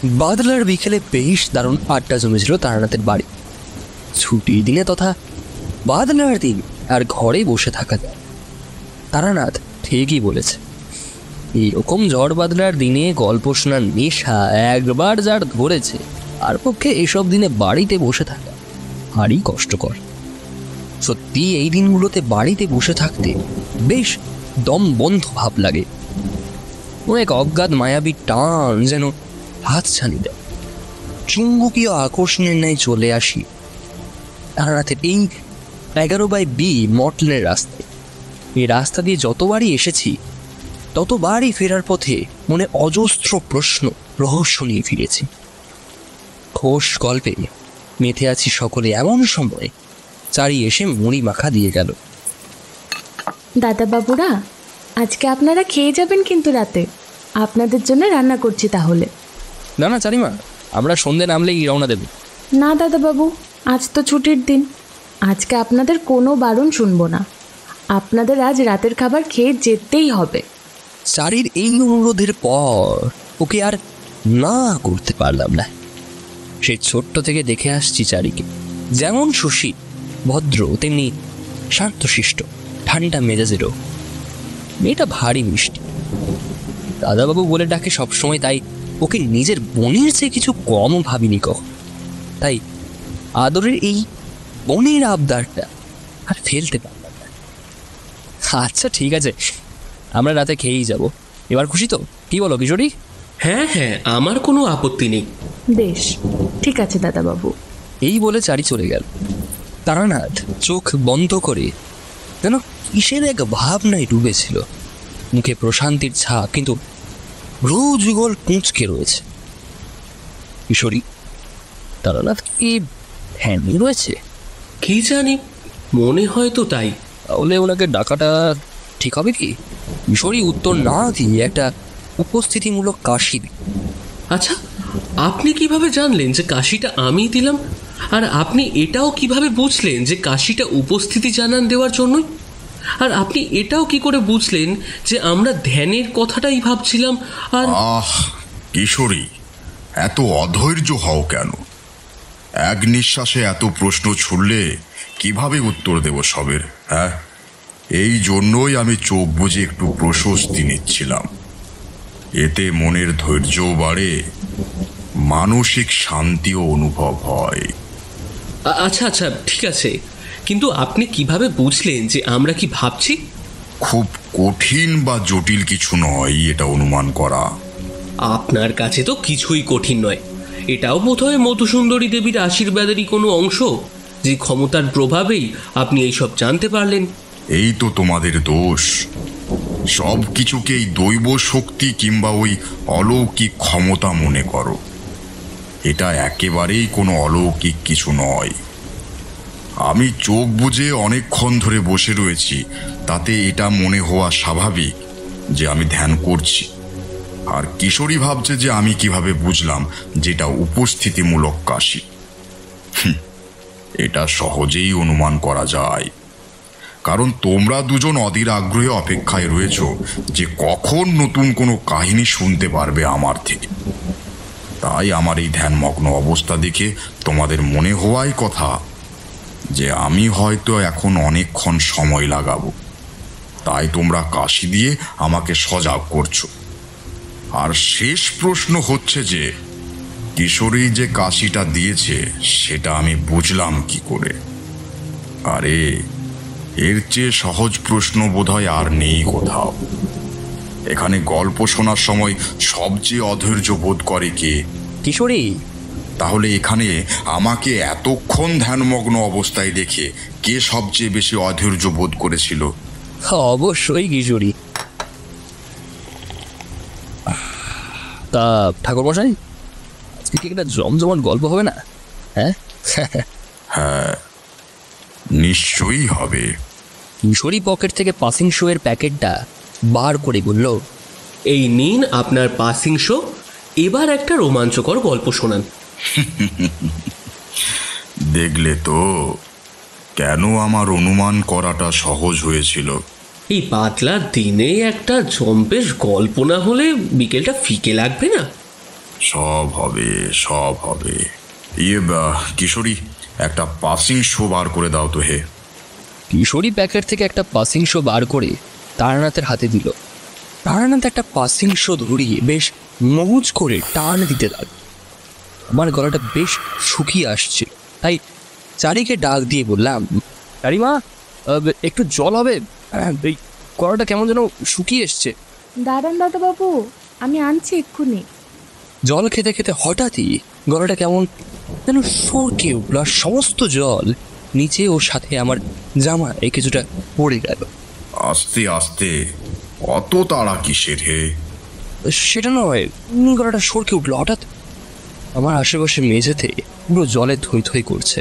বাদলার বিকেলে বেশ দারুণ আড্ডা জমেছিল তারানাথের বাড়ি। ছুটির দিনে তথা বাদলার দিন আর ঘরে বসে থাকা যায়। তারানাথ ঠিকই বলেছে, এরকম ঝড় বাদলার দিনে গল্প শোনার নেশা একবার যার ধরেছে তার পক্ষে এসব দিনে বাড়িতে বসে থাকা ভারী কষ্টকর। সত্যি এই দিনগুলোতে বাড়িতে বসে থাকতে বেশ দম বন্ধ ভাব লাগে। এক অজ্ঞাত মায়াবী টান যেন হাত ছানি দেয়। চুম্বকীয় আকর্ষণের ন্যায় চলে আসি তারানাথের এই 11/B মটলের রাস্তায়। এই রাস্তা দিয়ে যতবারই এসেছি ততবারই ফেরার পথে মনে অজস্র প্রশ্ন রহস্য নিয়ে ফিরেছি। খোশ গল্পে মেতে আছি সকলে এমন সময় চারি এসে মুড়ি মাখা দিয়ে গেল। দাদা বাবুরা, আজকে আপনারা খেয়ে যাবেন কিন্তু রাতে। আপনাদের জন্য রান্না করছি তাহলে। না না চারিমা, আমরা সন্ধে নামলেই রওনা দেব। না দাদা বাবু, আজ তো ছুটির দিন, আজকে আপনাদের কোনো বারণ শুনবো না। আপনাদের আজ রাতের খাবার খেয়ে যেতেই হবে। চারির এই অনুরোধের পর ওকে আর না করতে পারলাম না। সে ছোট্ট থেকে দেখে আসছি চারিকে, যেমন সুশী ভদ্র তেমনি শান্তশিষ্ট ঠান্ডা মেজাজেরও। মেয়েটা ভারী মিষ্টি, দাদাবাবু বলে ডাকে সবসময়, তাই ওকে নিজের বোনের চেয়ে কিছু কমও ভাবিনি কখন। তাই আদরের এই বোনের আবদারটা আর ফেলতে পারলাম না। আচ্ছা ঠিক আছে, আমরা রাতে খেয়েই যাব। এবার খুশি তো? কি বলো কিশোরী? হ্যাঁ হ্যাঁ, আমার কোনো আপত্তি নেই। বেশ, ঠিক আছে দাদা বাবু। এই বলে চারি চলে গেল। তারানাথ চোখ বন্ধ করে যেন কিসের এক ভাবনায় ডুবেছিল। মুখে প্রশান্তির ছাপ, কিন্তু রোজগোল কুঁচকে রয়েছে। কিশোরী, তারানাথ কি ধ্যানই রয়েছে? কি জানি, মনে হয় তো তাই। তাহলে ওনাকে ডাকাটা ঠিক হবে কি? কিশোরী উত্তর না দিয়ে একটা উপস্থিতিমূলক কাশি। আচ্ছা, আপনি কিভাবে জানলেন যে কাশিটা আমি দিলাম? আর আপনি এটাও কিভাবে বুঝলেন যে কাশিটা উপস্থিতি জানান দেওয়ার জন্যই? আর আপনি এটাও কি করে বুঝলেন যে আমরা ধ্যানের কথাটাই ভাবছিলাম? আর কিশোরী, এত অধৈর্য হও কেন? এক নিঃশ্বাসে এত প্রশ্ন ছুড়লে কিভাবে উত্তর দেব সবের? হ্যাঁ, এই জন্যই আমি চোখ বুজে একটু প্রশস্তি নিচ্ছিলাম। এতে মনের ধৈর্যও বাড়ে, মানসিক শান্তিও অনুভব হয়। আচ্ছা আচ্ছা, ঠিক আছে, কিন্তু আপনি কিভাবে বুঝলেন যে আমরা কি ভাবছি? খুব কঠিন বা জটিল কিছু নয় এটা অনুমান করা। আপনার কাছে তো কিছুই কঠিন নয়। এটাও বোধহয় মধুসুন্দরী দেবীর আশীর্বাদেরই কোনো অংশ, যে ক্ষমতার প্রভাবেই আপনি এইসব জানতে পারলেন। এই তো তোমাদের দোষ। সব কিছুকেই দৈব শক্তি কিংবা ওই অলৌকিক ক্ষমতা মনে করো। এটা একেবারেই কোনো অলৌকিক কিছু নয়। আমি চোখ বুজে অনেকক্ষণ ধরে বসে রয়েছি, তাতে এটা মনে হওয়া স্বাভাবিক যে আমি ধ্যান করছি। আর কিশোরী ভাবছে যে আমি কিভাবে বুঝলাম যেটা উপস্থিতিমূলক কাশি। এটা সহজেই অনুমান করা যায়, কারণ তোমরা দুজন অধীর আগ্রহে অপেক্ষায় রয়েছ যে কখন নতুন কোনো কাহিনী শুনতে পারবে আমার থেকে। তাই আমার এই ধ্যানমগ্ন অবস্থা দেখে তোমাদের মনে হওয়াই কথা যে আমি হয়তো এখন অনেকক্ষণ সময় লাগাবো। তাই তোমরা কাশি দিয়ে আমাকে সজাগ করছো। আর শেষ প্রশ্ন হচ্ছে যে কিশোরী যে কাশিটা দিয়েছে সেটা আমি বুঝলাম কি করে? আরে, এর চেয়ে সহজ প্রশ্ন বোধহয় আর নেই কোথাও। এখানে গল্প শোনার সময় সবচেয়ে অধৈর্য বোধ করে কে? কিশোরী। তাহলে এখানে আমাকে এতক্ষণ ধ্যানমগ্ন অবস্থায় দেখে কে সবচেয়ে বেশি অধৈর্য বোধ করেছিল? অবশ্যই কিশোরী। তা ঠাকুর মশাই, আজকে কি একটা জমজমাট গল্প হবে না? হ্যাঁ হ্যাঁ, নিশ্চয়ই হবে। কিশোরী পকেট থেকে পাসিং শো এর প্যাকেটটা বার করে বলল, এই নিন আপনার পাসিং শো। এবার একটা রোমাঞ্চকর গল্প শোনান। দেখলে তো কেন আমার অনুমান করাটা সহজ হয়েছিল। এই পাতলা দিনে একটা জম্পেশ গল্প না হলে বিকেলটা ফিকে লাগবে না? সব হবে, সব হবে। ইয়ে কিশোরী, একটা পাসিং শো বার করে দাও তো হে। কিশোরী প্যাকেট থেকে একটা পাসিং শো বার করে তারানাথের হাতে দিল। তারানাথ একটা পাসিং শো ধরিয়ে বেশ মহুজ করে টান দিতে লাগল। আমার গলাটা বেশ শুকিয়ে আসছিল, তাই চারিকে ডাক দিয়ে বললাম, চারিমা, একটু জল হবে? এই গলাটা কেমন যেন শুকিয়ে এসছে। দাঁড়ান দাদাবাবু, আমি আনছি এক্ষুনি। জল খেতে খেতে হঠাৎই গলাটা কেমন যেন সরকে উঠল, আর সমস্ত জল নিচে ওর সাথে আমার জামায় কিছুটা পড়ে গেল। আস্তে আস্তে, অত তাড়া কিসের হে? সেটা নয়, গলাটা সরকে উঠলো হঠাৎ। আমার আশেপাশে মেঝেতে পুরো জলে থই থই করছে।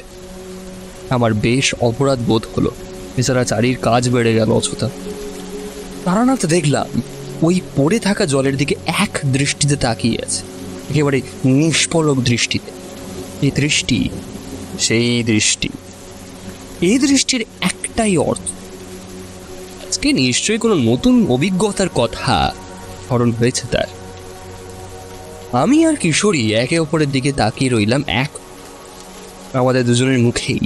আমার বেশ অপরাধ বোধ হলো, এছাড়া চারির কাজ বেড়ে গেল অযথা। তারানাথ দেখলাম ওই পড়ে থাকা জলের দিকে এক দৃষ্টিতে তাকিয়ে আছে, একেবারে নিষ্পলক দৃষ্টিতে। এই দৃষ্টি সেই দৃষ্টি, এই দৃষ্টির একটাই অর্থ, আজকে নিশ্চয়ই কোনো নতুন অভিজ্ঞতার কথা স্মরণ হয়েছে তার। আমি আর কিশোরী একে অপরের দিকে তাকিয়ে রইলাম। আমাদের দুজনের মুখেই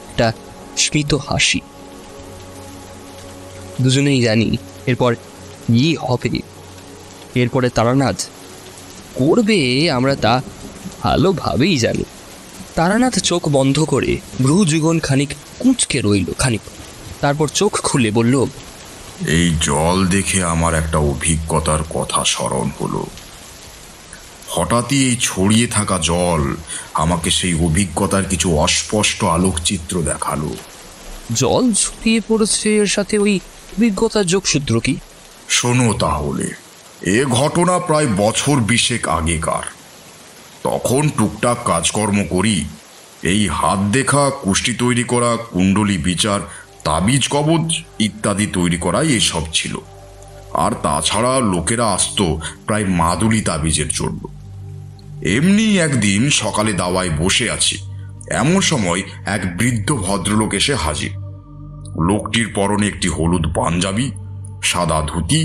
একটা স্মিত হাসি। দুজনেই জানি এরপর কি হবে, এরপরে তারানাথ করবে আমরা তা ভালোভাবেই জানি। তারানাথ চোখ বন্ধ করে ভ্রু যুগন খানিক কুঁচকে রইল খানিক, তারপর চোখ খুলে বলল, এই জল দেখে আমার একটা অভিজ্ঞতার কথা স্মরণ হলো। হঠাৎই এই ছড়িয়ে থাকা জল আমাকে সেই অভিজ্ঞতার কিছু অস্পষ্ট আলোকচিত্র দেখালো। জল ছড়িয়ে পড়েছে, এর সাথে ওই অভিজ্ঞতার যোগসূত্র কি? শোনো তাহলে, এ ঘটনা প্রায় বছর 20 আগেকার। তখন টুকটাক কাজকর্ম করি। এই হাত দেখা, কুষ্টি তৈরি করা, কুণ্ডলী বিচার, তাবিজ কবজ ইত্যাদি তৈরি করাই এসব ছিল। আর তাছাড়া লোকেরা আসতো প্রায় মাদুলি তাবিজের জন্য। এমনি একদিন সকালে দাওয়ায় বসে আছি, এমন সময় এক বৃদ্ধ ভদ্রলোক এসে হাজির। লোকটির পরনে একটি হলুদ পাঞ্জাবি, সাদা ধুতি,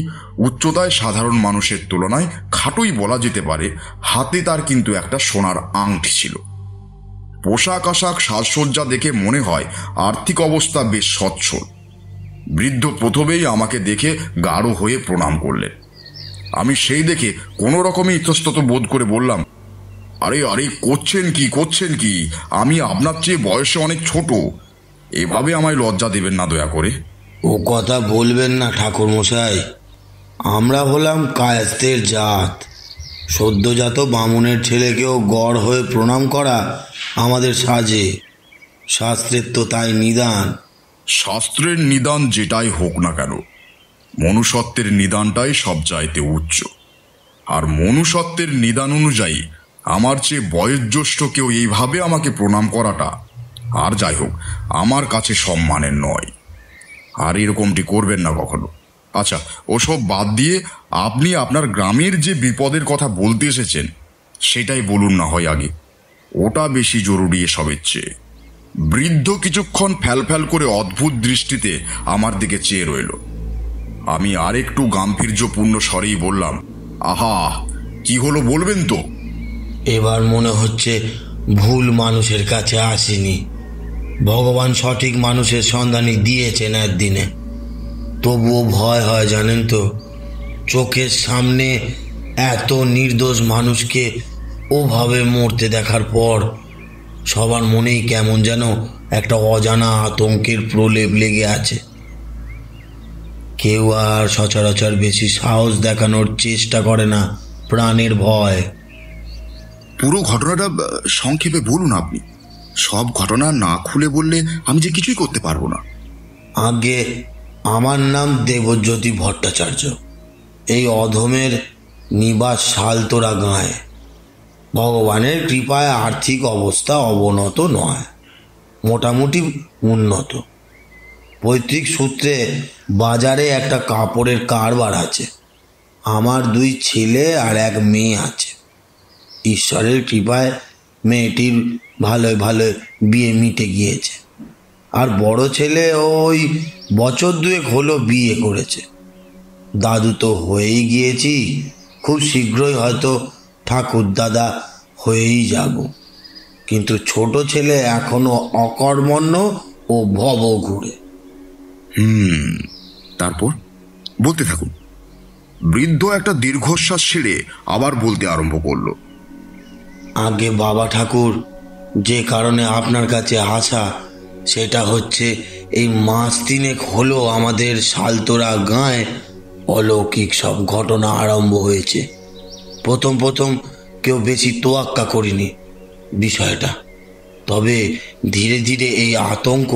উচ্চতায় সাধারণ মানুষের তুলনায় খাটোই বলা যেতে পারে। হাতে তার কিন্তু একটা সোনার আংটি ছিল। পোশাক আশাক সাজসজ্জা দেখে মনে হয় আর্থিক অবস্থা বেশ সচ্ছল। বৃদ্ধ প্রথমেই আমাকে দেখে গাঢ় হয়ে প্রণাম করলেন। আমি সেই দেখে কোনো রকমে ইতস্তত বোধ করে বললাম, আরে আরে করছেন কি? আমি আপনার চেয়ে বয়সে অনেক ছোট, এভাবে আমায় লজ্জা দেবেন না দয়া করে। ও কথা বলবেন না ঠাকুরমশাই, আমরা হলাম কায়স্থের জাত। সদ্যজাত বামুনের ছেলেকেও গড় হয়ে প্রণাম করা আমাদের সাজে। শাস্ত্রের তো তাই নিদান। শাস্ত্রের নিদান যেটাই হোক না কেন, মনুষ্যত্বের নিদানটাই সব চাইতে উচ্চ। আর মনুষ্যত্বের নিদান অনুযায়ী আমার চেয়ে বয়োজ্যেষ্ঠ কেউ এইভাবে আমাকে প্রণাম করাটা, আর যাই হোক, আমার কাছে সম্মানের নয়। আর এরকমটি করবেন না কখনো। আচ্ছা, ওসব বাদ দিয়ে আপনি আপনার গ্রামের যে বিপদের কথা বলতে এসেছেন সেটাই বলুন না হয় আগে। ওটা বেশি জরুরি এসবের চেয়ে। বৃদ্ধ কিছুক্ষণ ফ্যাল করে অদ্ভুত দৃষ্টিতে আমার দিকে চেয়ে রইল। আমি আরেকটু গাম্ভীর্যপূর্ণ স্বরেই বললাম, আহা, কি হলো বলবেন তো? এবার মনে হচ্ছে ভুল মানুষের কাছে আসিনি। ভগবান সঠিক মানুষের সন্ধানই দিয়েছেন একদিনে। তবুও ভয় হয় জানেন তো, চোখের সামনে এত নির্দোষ মানুষকে ওভাবে মরতে দেখার পর সবার মনেই কেমন যেন একটা অজানা আতঙ্কের প্রলেপ লেগে আছে। কেউ আর সচরাচর বেশি সাহস দেখানোর চেষ্টা করে না, প্রাণের ভয়। পুরো ঘটনাটা সংক্ষেপে বলুন আপনি। সব ঘটনা না খুলে বললে আমি যে কিছুই করতে পারবো না। আগে আমার নাম দেবজ্যোতি ভট্টাচার্য। এই অধমের নিবাস শালতোরা গাঁয়ে। ভগবানের কৃপায় আর্থিক অবস্থা অবনত নয়, মোটামুটি উন্নত। পৈতৃক সূত্রে বাজারে একটা কাপড়ের কারবার আছে। আমার 2 ছেলে আর 1 মেয়ে আছে। ঈশ্বরের কৃপায় মেয়েটির ভালো বিয়ে মিটে গিয়েছে। আর বড় ছেলে ওই বছর 2 হলো বিয়ে করেছে। দাদু তো হয়েই গিয়েছি, খুব শীঘ্রই হয়তো ঠাকুর দাদা হয়েই যাব, কিন্তু ছোট ছেলে এখনো অকর্মণ্য ও ভবঘুরে। তারপর বলতে থাকুন। বৃদ্ধ একটা দীর্ঘশ্বাস ছেড়ে আবার বলতে আরম্ভ করলো। আগে বাবা ঠাকুর, যে কারণে আপনার কাছে আসা সেটা হচ্ছে এই মাস তিনেক হলো আমাদের শালতোরা গাঁয়ে অলৌকিক সব ঘটনা আরম্ভ হয়েছে। প্রথম কেউ বেশি তোয়াক্কা করিনি বিষয়টা, তবে ধীরে ধীরে এই আতঙ্ক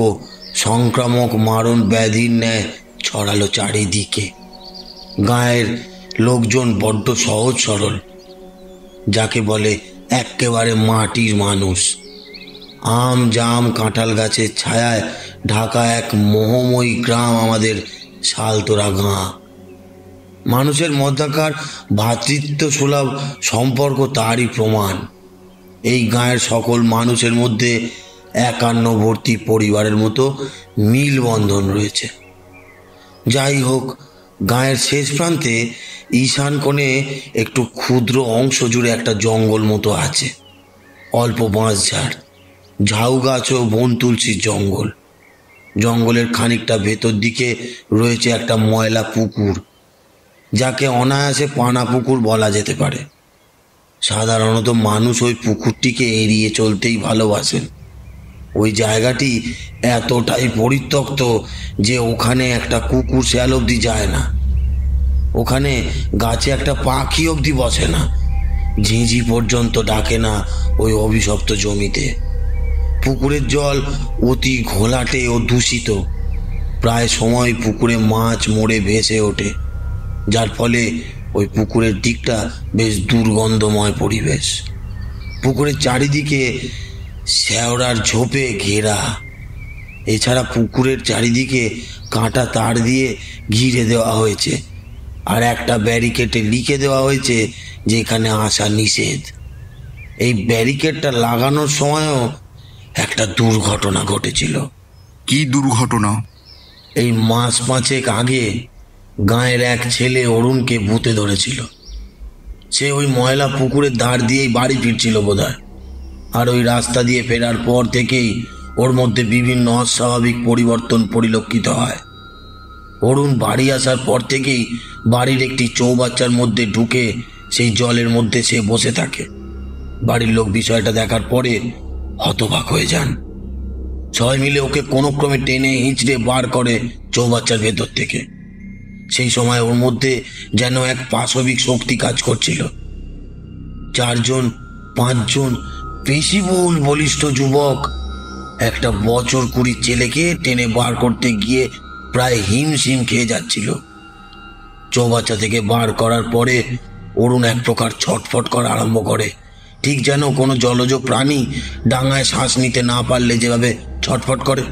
সংক্রামক মারণ ব্যাধির ন্যায় ছড়ালো চারিদিকে। গাঁয়ের লোকজন বড্ড সহজ সরল, যাকে বলে একেবারে মাটির মানুষ। আম জাম কাঁঠাল গাছের ছায়ায় ঢাকা এক মোহময়ী গ্রাম আমাদের শালতোরা গাঁ। মানুষের মধ্যকার ভ্রাতৃত্ব সুলভ সম্পর্ক তারই প্রমাণ। এই গাঁয়ের সকল মানুষের মধ্যে একান্নবর্তী পরিবারের মতো মিলবন্ধন রয়েছে। যাই হোক, গাঁয়ের শেষ প্রান্তে ঈশান কোণে একটু ক্ষুদ্র অংশ জুড়ে একটা জঙ্গল মতো আছে। অল্প বাঁশঝাড়, ঝাউ গাছ ও বন তুলসীর জঙ্গল। জঙ্গলের খানিকটা ভেতর দিকে রয়েছে একটা ময়লা পুকুর, যাকে অনায়াসে পানা পুকুর বলা যেতে পারে। সাধারণত মানুষ ওই পুকুরটিকে এড়িয়ে চলতেই ভালোবাসেন। ওই জায়গাটি এতটাই পরিত্যক্ত যে ওখানে একটা কুকুর শেয়াল অবধি যায় না। ওখানে গাছে একটা পাখি অবধি বসে না, ঝিঁঝি পর্যন্ত ডাকে না ওই অভিশপ্ত জমিতে। পুকুরের জল অতি ঘোলাটে ও দূষিত। প্রায় সময় পুকুরে মাছ মরে ভেসে ওঠে, যার ফলে ওই পুকুরের দিকটা বেশ দুর্গন্ধময় পরিবেশ। পুকুরের চারিদিকে শ্যাওড়ার ঝোপে ঘেরা। এছাড়া পুকুরের চারিদিকে কাঁটা তার দিয়ে ঘিরে দেওয়া হয়েছে, আর একটা ব্যারিকেডে লিখে দেওয়া হয়েছে যে এখানে আসা নিষেধ। এই ব্যারিকেডটা লাগানোর সময়ও একটা দুর্ঘটনা ঘটেছিল। কি দুর্ঘটনা? এই মাস পাঁচেক আগে গাঁয়ের এক ছেলে অরুণকে ভূতে ধরেছিল। সে ওই ময়লা পুকুরের ধার দিয়েই বাড়ি ফিরছিল বোধহয়, আর ওই রাস্তা দিয়ে ফেরার পর থেকেই ওর মধ্যে বিভিন্ন অস্বাভাবিক পরিবর্তন পরিলক্ষিত হয়। অরুণ বাড়ি আসার পর থেকেই বাড়ির একটি চৌবাচ্চার মধ্যে ঢুকে সেই জলের মধ্যে সে বসে থাকে। বাড়ির লোক বিষয়টা দেখার পরে হতবাক হয়ে যান। সবাই মিলে ওকে কোনো ক্রমে টেনে হিঁচড়ে বার করে চৌবাচ্চার ভেতর থেকে। সেই সময় ওর মধ্যে যেন এক পাশবিক শক্তি কাজ করছিল। 4-5 পেশিবহুল বলিষ্ঠ যুবক একটা বছর 20 ছেলেকে টেনে বার করতে গিয়ে প্রায় হিমশিম খেয়ে যাচ্ছিল। চৌবাচ্চা থেকে বার করার পরে অরুণ এক প্রকার ছটফট করা আরম্ভ করে, ঠিক যেন কোনো জলজ প্রাণী ডাঙায় শ্বাস নিতে না পারলে যেভাবে ছটফট করে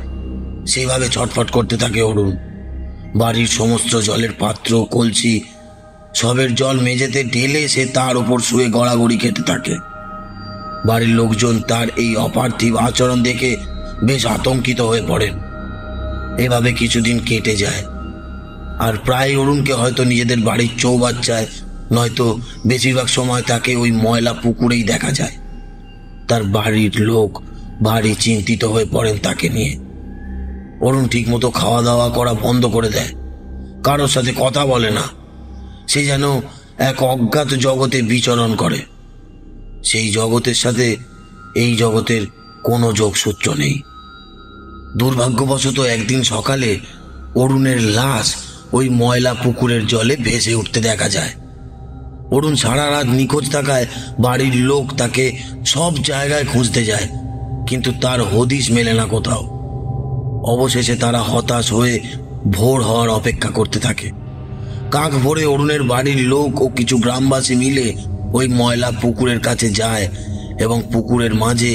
সেইভাবে ছটফট করতে থাকে অরুণ। বাড়ির সমস্ত জলের পাত্র কলসি সবের জল মেঝেতে ঢেলে সে তার উপর শুয়ে গড়াগড়ি খেতে থাকে। বাড়ির লোকজন তার এই অপার্থিব আচরণ দেখে বেশ আতঙ্কিত হয়ে পড়েন। এভাবে কিছুদিন কেটে যায়, আর প্রায় অরুণকে হয়তো নিজেদের বাড়ির চৌবাচ্চায় নয়তো বেশিরভাগ সময় তাকে ওই ময়লা পুকুরেই দেখা যায়। তার বাড়ির লোক ভারী চিন্তিত হয়ে পড়েন তাকে নিয়ে। অরুণ ঠিকমতো খাওয়া দাওয়া করা বন্ধ করে দেয়, কারোর সাথে কথা বলে না। সে যেন এক অজ্ঞাত জগতে বিচরণ করে। সেই জগতের সাথে এই জগতের কোনো যোগসূত্র নেই। দুর্ভাগ্যবশত একদিন সকালে অরুণের লাশ ওই ময়লা পুকুরের জলে ভেসে উঠতে দেখা যায়। অরুণ সারা রাত নিখোঁজ থাকায় বাড়ির লোক তাকে সব জায়গায় খুঁজতে যায়, কিন্তু তার হদিশ মেলে না কোথাও। অবশেষে তারা হতাশ হয়ে ভোর হওয়ার অপেক্ষা করতে থাকে। কাক ভোরে অরুণের বাড়ির লোক ও কিছু গ্রামবাসী মিলে ওই ময়লা পুকুরের কাছে যায় এবং পুকুরের মাঝে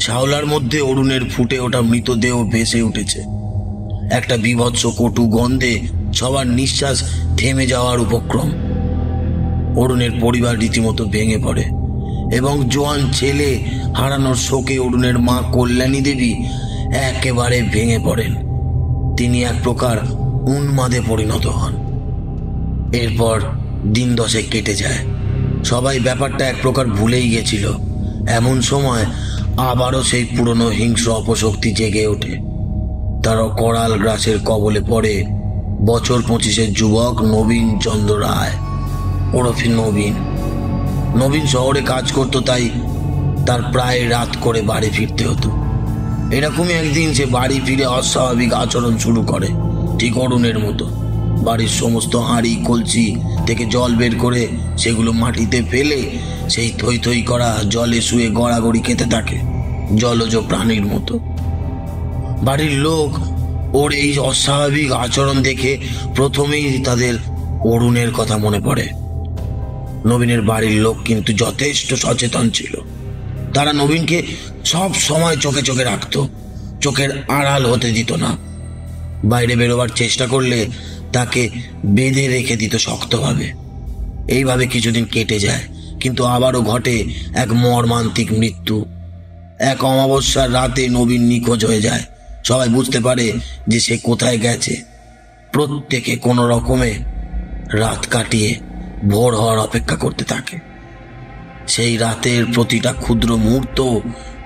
শ্যাওলার মধ্যে অরুণের ফুটে ওঠা মৃতদেহ ভেসে উঠেছে। একটা বীভৎস কটু গন্ধে সবার নিঃশ্বাস থেমে যাওয়ার উপক্রম। অরুণের পরিবার রীতিমতো ভেঙে পড়ে এবং জোয়ান ছেলে হারানোর শোকে অরুণের মা কল্যাণী দেবী একেবারে ভেঙে পড়েন। তিনি এক প্রকার উন্মাদে পরিণত হন। এরপর দিন 10 কেটে যায়। সবাই ব্যাপারটা এক প্রকার ভুলেই গেছিল। এমন সময় আবারও সেই পুরনো হিংস্র অপশক্তি জেগে ওঠে। তারা করাল গ্রাসের কবলে পড়ে বছর 25-এর যুবক নবীন চন্দ্র রায় ওরফে নবীন। নবীন শহরে কাজ করতো, তাই তার প্রায় রাত করে বাড়ি ফিরতে হতো। এরকমই একদিন সে বাড়ি ফিরে অস্বাভাবিক আচরণ শুরু করে, ঠিক অরুণের মতো। বাড়ির সমস্ত হাঁড়ি কলসি থেকে জল বের করে সেগুলো মাটিতে ফেলে সেই থই থই করা জলে শুয়ে গড়াগড়ি খেতে থাকে, জলজ প্রাণীর মতো। বাড়ির লোক ওর এই অস্বাভাবিক আচরণ দেখে প্রথমেই তাদের অরুণের কথা মনে পড়ে। নবীনের বাড়ির লোক কিন্তু যথেষ্ট সচেতন ছিল। তারা নবীনকে সব সময় চোখে চোখে রাখতো, চোখের আড়াল হতে দিত না। বাইরে বেরোবার চেষ্টা করলে তাকে বেঁধে রেখে দিত শক্তভাবে। এইভাবে কিছুদিন কেটে যায়, কিন্তু আবারও ঘটে এক মর্মান্তিক মৃত্যু। এক অমাবস্যার রাতে নবীন নিখোঁজ হয়ে যায়। সবাই বুঝতে পারে যে সে কোথায় গেছে। প্রত্যেকে কোনো রকমে রাত কাটিয়ে ভোর হওয়ার অপেক্ষা করতে থাকে। সেই রাতের প্রতিটা ক্ষুদ্র মুহূর্ত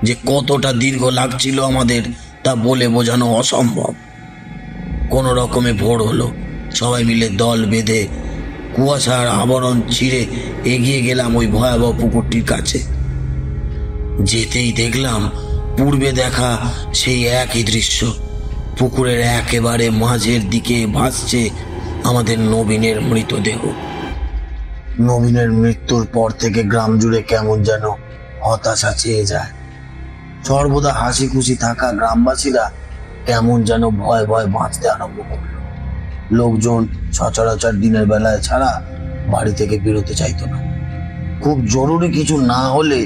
যে কতটা দীর্ঘ লাগছিল আমাদের, তা বলে বোঝানো অসম্ভব। কোনো রকমে ভোর হলো। সবাই মিলে দল বেঁধে কুয়াশার আবরণ ছিঁড়ে এগিয়ে গেলাম ওই ভয়াবহ পুকুরটির কাছে। যেতেই দেখলাম পূর্বে দেখা সেই একই দৃশ্য। পুকুরের একেবারে মাঝের দিকে ভাসছে আমাদের নবীনের মৃতদেহ। নবীনের মৃত্যুর পর থেকে গ্রাম জুড়ে কেমন যেন হতাশা চেয়ে যায়। সর্বদা হাসি খুশি থাকা গ্রামবাসীরা কেমন যেন ভয় ভয় বাঁচতে আরম্ভ করল। লোকজন সচরাচর দিনের বেলায় ছাড়া বাড়ি থেকে বেরোতে চাইতো না। খুব জরুরি কিছু না হলে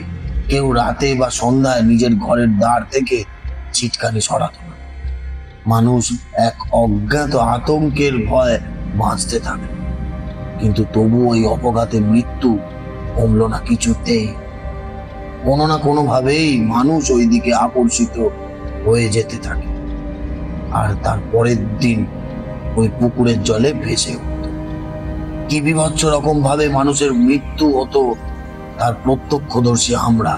কেউ রাতে বা সন্ধ্যায় নিজের ঘরের দ্বার থেকে ছিটকানি সরাতো না। মানুষ এক অজ্ঞাত আতঙ্কের ভয় বাঁচতে থাকে। কিন্তু তবু ওই অপঘাতে মৃত্যু কমলো না কিছুতেই। কোনো না কোনো ভাবেই মানুষ ওই দিকে আকর্ষিত হয়ে যেতে থাকে, আর তার পরের দিন ওই পুকুরের জলে ভেসে উঠত। কি বিভৎস রকম ভাবে মানুষের মৃত্যু হতো তার প্রত্যক্ষদর্শী আমরা।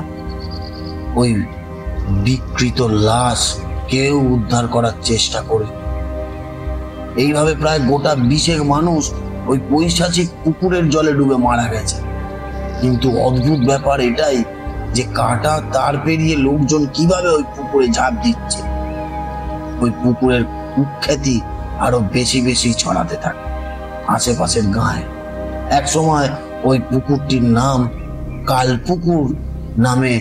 ওই বিকৃত লাশ কেউ উদ্ধার করার চেষ্টা করে। এইভাবে প্রায় গোটা 20 মানুষ ওই পৈশাচিক পুকুরের জলে ডুবে মারা গেছে। কিন্তু অদ্ভুত ব্যাপার এটাই যে কাটা তার পেরিয়ে লোকজন কিভাবে ওই পুকুরে ঝাঁপ দিচ্ছে। ওই পুকুরের কুখ্যাতি আরো বেশি বেশি ছড়াতে থাকে আশেপাশের গায়ে। এক সময় ওই পুকুরটির নাম কালপুকুর নামে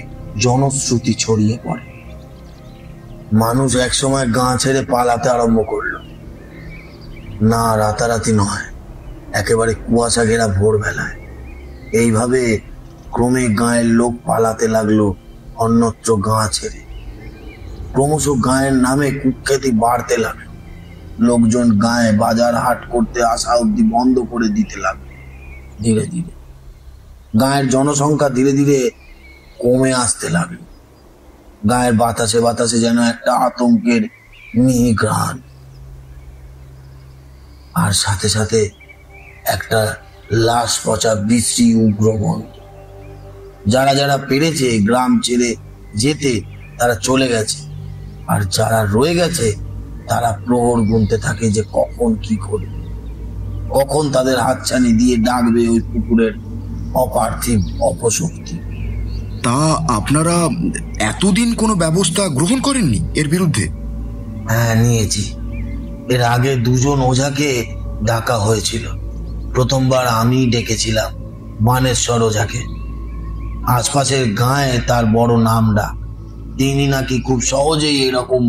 জনশ্রুতি ছড়িয়ে পড়ে। মানুষ এক সময় গাঁ ছেড়ে পালাতে আরম্ভ করলো। না রাতারাতি নয়, একেবারে কুয়াশা ঘেরা ভোরবেলায়। এইভাবে ক্রমে গাঁয়ের লোক পালাতে লাগলো অন্যত্র গাঁ ছেড়ে। ক্রমশ গাঁয়ের নামে কুখ্যাতি বাড়তে লাগলো। লোকজন গাঁয়ে বাজার হাট করতে আসা অব্দি বন্ধ করে দিতে লাগলো। ধীরে ধীরে গাঁয়ের জনসংখ্যা ধীরে ধীরে কমে আসতে লাগলো। গাঁয়ের বাতাসে বাতাসে যেন একটা আতঙ্কের নিঘ্রাণ, আর সাথে সাথে একটা লাশ পচা বিশ্রী উগ্র গন্ধ। যারা যারা পেরেছে গ্রাম ছেড়ে যেতে তারা চলে গেছে, আর যারা রয়ে গেছে তারা প্রহর গুনতে থাকে যে কখন কি করবে, কখন তাদের হাতছানি দিয়ে ডাকবে ওই পুকুরের অপার্থিব অপশক্তি। তা আপনারা এতদিন কোনো ব্যবস্থা গ্রহণ করেননি এর বিরুদ্ধে? হ্যাঁ, নিয়েছি। এর আগে 2 ওঝাকে ডাকা হয়েছিল। প্রথমবার আমি ডেকেছিলাম বানেশ্বর ওঝাকে। আশপাশের গাঁয়ে তার বড় নামডা। তিনি নাকি খুব সহজেই এরকম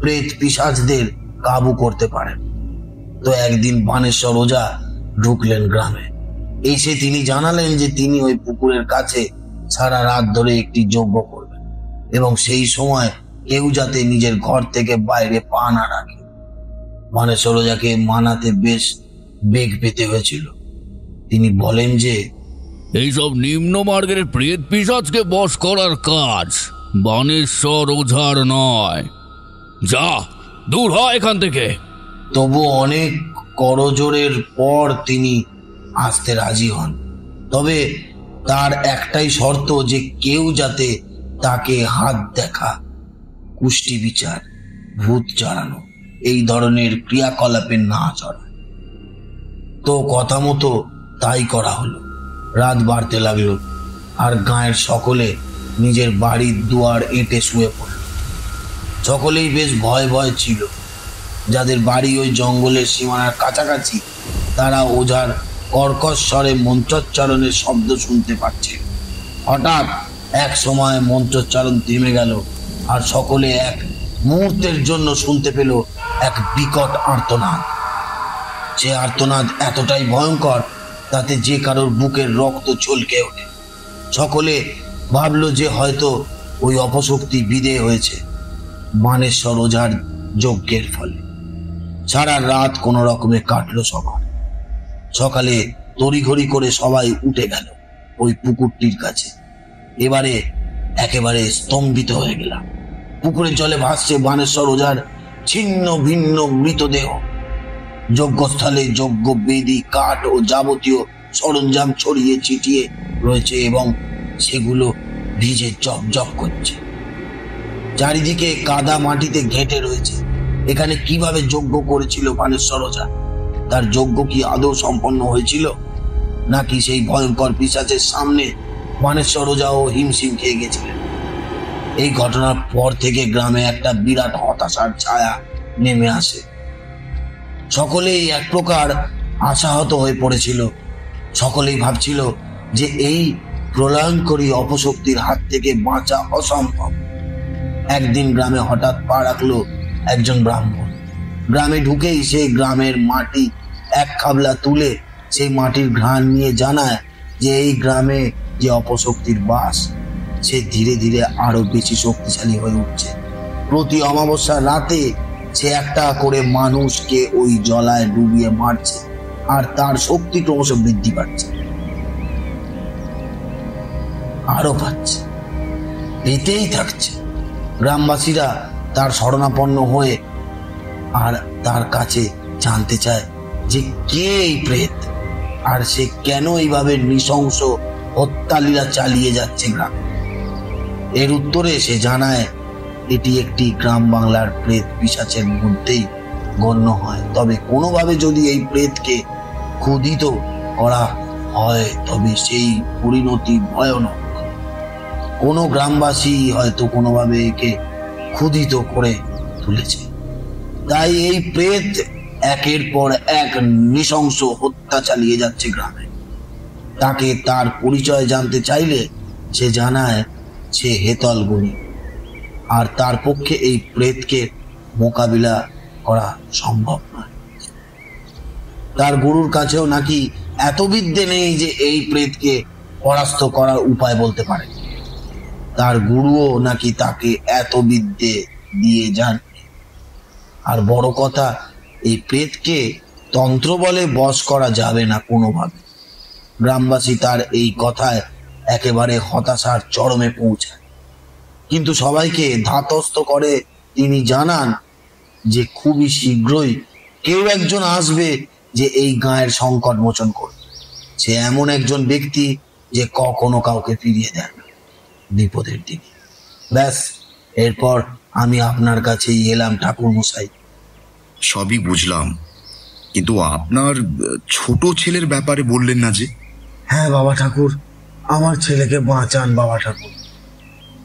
প্রেত পিশাচদের কাবু করতে পারেন। তো একদিন বানেশ্বর ওঝা ঢুকলেন গ্রামে। এসে তিনি জানালেন যে তিনি ওই পুকুরের কাছে সারা রাত ধরে একটি যজ্ঞ করবেন, এবং সেই সময় কেউ যাতে নিজের ঘর থেকে বাইরে পা না রাখে। বানেশ্বর ওঝাকে মানাতে বেশ বেগ পেতে হয়েছিল। তিনি বলেন যে এইসব নিম্নমার্গের প্রেত পিশাচকে বশ করার কাজ বানেশ্বর ওঝার নয়। যা, দূর হ এখান থেকে। তবু অনেক করজোড়ের পর তিনি আসতে রাজি হন। তবে তার একটাই শর্ত যে কেউ যাতে তাকে হাত দেখা, কুষ্টি বিচার, ভূত চড়ানো এই ধরনের ক্রিয়াকলাপে না জড়ায়। তো কথা মতো তাই করা হলো। রাত বাড়তে লাগলো আর গাঁয়ের সকলে নিজের বাড়ির দুয়ার এঁটে শুয়ে পড়ল। সকলেই বেশ ভয় ভয় ছিল। যাদের বাড়ি ওই জঙ্গলের সীমানার কাছাকাছি তারা ওঝার কর্কশ স্বরে মন্ত্রোচ্চারণের শব্দ শুনতে পাচ্ছে। হঠাৎ এক সময় মন্ত্রোচ্চারণ থেমে গেল আর সকলে এক মুহূর্তের জন্য শুনতে পেল এক বিকট আর্তনাদ। সে আর্তনাদ এতটাই ভয়ঙ্কর তাতে যে কারোর বুকের রক্ত চলকে ওঠে। সকলে ভাবল যে হয়তো ওই অপশক্তি বিদেয় হয়েছে বানেশ্বর ওঝার যজ্ঞের ফলে। সারা রাত কোনো রকমে কাটলো সবার। সকালে তড়িঘড়ি করে সবাই উঠে গেল ওই পুকুরটির কাছে। এবারে একেবারে স্তম্ভিত হয়ে গেলাম। পুকুরের জলে ভাসছে বানেশ্বর ওঝার ছিন্ন ভিন্ন মৃতদেহ। যজ্ঞস্থলে যজ্ঞ বেদি, কাঠ ও যাবতীয় সরঞ্জাম ছড়িয়ে ছিটিয়ে রয়েছে এবং সেগুলো ভিজে জপ করছে। চারিদিকে কাদা মাটিতে ঘেঁটে রয়েছে। এখানে কিভাবে যজ্ঞ করেছিল বানেশ্বর ওঝা? তার যজ্ঞ কি আদৌ সম্পন্ন হয়েছিল, নাকি সেই ভয়ঙ্কর পিশাচের সামনে বানেশ্বর ওঝাও হিমশিম খেয়ে গেছিলেন? এই ঘটনার পর থেকে গ্রামে একটা বিরাট হতাশার ছায়া নেমে আসে। সকলেই এক প্রকার আশাহত হয়ে পড়েছিল। সকলেই ভাবছিল যে এই প্রলয়ঙ্করী অপশক্তির হাত থেকে বাঁচা অসম্ভব। একদিন গ্রামে হঠাৎ পা রাখলো একজন ব্রাহ্মণ। গ্রামে ঢুকেই সেই গ্রামের মাটি এক খাবলা তুলে সেই মাটির ঘ্রাণ নিয়ে জানায় যে এই গ্রামে যে অপশক্তির বাস সে ধীরে ধীরে আরো বেশি শক্তিশালী হয়ে উঠছে। প্রতি অমাবস্যার রাতে সে একটা করে মানুষকে ওই জলায় ডুবিয়ে মারছে আর তার শক্তি ক্রমশ বৃদ্ধি পাচ্ছে, আরো পাচ্ছে, পেতেই থাকছে। গ্রামবাসীরা তার শরণাপন্ন হয়ে আর তার কাছে জানতে চায় যে কে এই প্রেত আর সে কেন এইভাবে নৃশংস হত্যালীলা চালিয়ে যাচ্ছে গ্রামে। এর উত্তরে সে জানায় এটি একটি গ্রাম বাংলার প্রেত পিশাচের মধ্যেই গণ্য হয়। তবে কোনোভাবে যদি এই প্রেতকে ক্ষুধিত করা হয় তবে সেই পরিণতি ভয়ানক। কোনো গ্রামবাসী হয়তো কোনোভাবে একে ক্ষুধিত করে তুলেছে, তাই এই প্রেত একের পর এক নৃশংস হত্যা চালিয়ে যাচ্ছে গ্রামে। তাকে তার পরিচয় জানতে চাইলে সে জানায় সে হেতল গুণী আর তার পক্ষে এই প্রেতকে মোকাবিলা করা সম্ভব নয়। তার গুরুর কাছেও নাকি এত বিদ্যে নেই যে এই প্রেতকে পরাস্ত করার উপায় বলতে পারে। তার গুরুও নাকি তাকে এত বিদ্যে দিয়ে যান। আর বড় কথা, এই প্রেতকে তন্ত্র বলে বশ করা যাবে না কোনোভাবে। গ্রামবাসী তার এই কথায় একেবারে হতাশার চরমে পৌঁছায়, কিন্তু সবাইকে ধাতস্থ করে তিনি জানান যে খুবই শীঘ্রই কেউ একজন আসবে যে এই গায়ের সংকট মোচন করবে। সে এমন একজন ব্যক্তি যে কখনো কাউকে ফিরিয়ে দেয় না বিপদের দিকে। ব্যাস, এরপর আমি আপনার কাছেই এলাম ঠাকুর মশাই। সবই বুঝলাম, কিন্তু আপনার ছোট ছেলের ব্যাপারে বললেন না যে? হ্যাঁ বাবা ঠাকুর, আমার ছেলেকে বাঁচান বাবা ঠাকুর।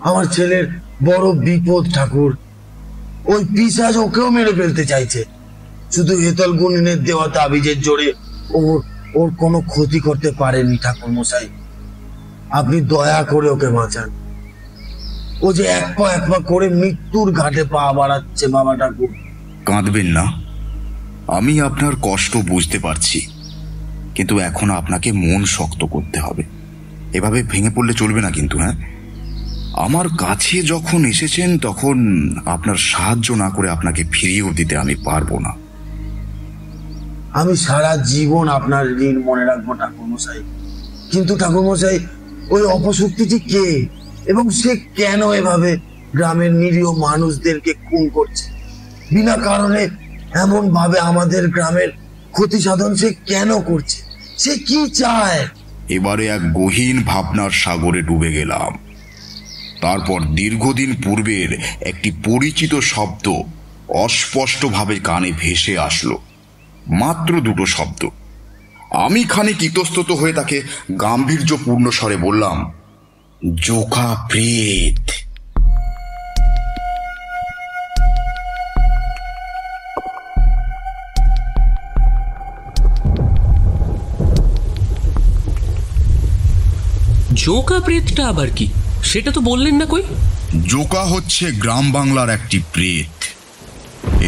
আমার ছেলের বড় বিপদ ঠাকুর। ওই পিশাচ ওকেও মেরে ফেলতে চাইছে। শুধু হেতল গুণিনের দেওয়া তাবিজের জোরে ওর কোনো ক্ষতি করতে পারেনি ঠাকুর মশাই। আপনি দয়া করে ওকে বাঁচান। ও যে এক পা করে মৃত্যুর ঘাটে পা বাড়াচ্ছে বাবা ঠাকুর। কাঁদবেন না, আমি আপনার কষ্ট বুঝতে পারছি, কিন্তু এখন আপনাকে মন শক্ত করতে হবে। এভাবে ভেঙে পড়লে চলবে না কিন্তু। হ্যাঁ, আমার কাছে যখন এসেছেন তখন আপনার সাহায্য না করে আপনাকে ফিরিয়েও দিতে আমি পারবো না। আমি সারা জীবন আপনার ঋণ মনে রাখবো ঠাকুর মশাই। কিন্তু ঠাকুর মশাই, ওই অপশক্তিটি কে এবং সে কেন এভাবে গ্রামের নিরীহ মানুষদেরকে খুন করছে? বিনা কারণে এমন ভাবে আমাদের গ্রামের ক্ষতি সাধন সে কেন করছে? সে কি চায়? এবারে এক গহীন ভাবনার সাগরে ডুবে গেলাম। তারপর দীর্ঘদিন পূর্বের একটি পরিচিত শব্দ অস্পষ্টভাবে কানে ভেসে আসলো। মাত্র দুটো শব্দ। আমি খানিক ইতস্তত হয়ে তাকে গাম্ভীর্যপূর্ণ স্বরে বললাম, জোকা প্রেত। জোকা প্রেতটা আবার কি? সেটা তো বললেন না কই। জোকা হচ্ছে গ্রাম বাংলার একটি প্রেত।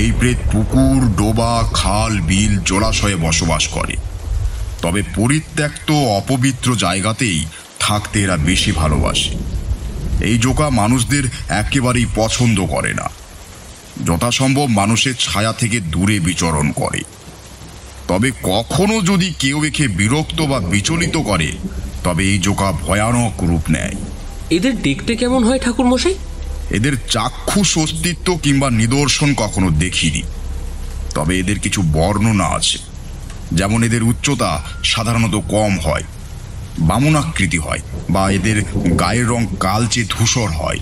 এই প্রেত পুকুর, ডোবা, খাল, বিল, জলাশয়ে বসবাস করে। তবে পরিত্যক্ত অপবিত্র জায়গাতেই থাকতে এরা বেশি ভালোবাসে। এই জোকা মানুষদের একেবারেই পছন্দ করে না। যথাসম্ভব মানুষের ছায়া থেকে দূরে বিচরণ করে। তবে কখনো যদি কেউ একে বিরক্ত বা বিচলিত করে, তবে এই জোকা ভয়ানক রূপ নেয়। এদের দেখতে কেমন হয় ঠাকুর মশাই? এদের চাক্ষুষ অস্তিত্ব কিংবা নিদর্শন কখনো দেখিনি। তবে এদের কিছু বর্ণনা আছে। যেমন এদের উচ্চতা সাধারণত কম হয়, বামনাকৃতি হয়, বা এদের গায়ের রং কালচে ধূসর হয়।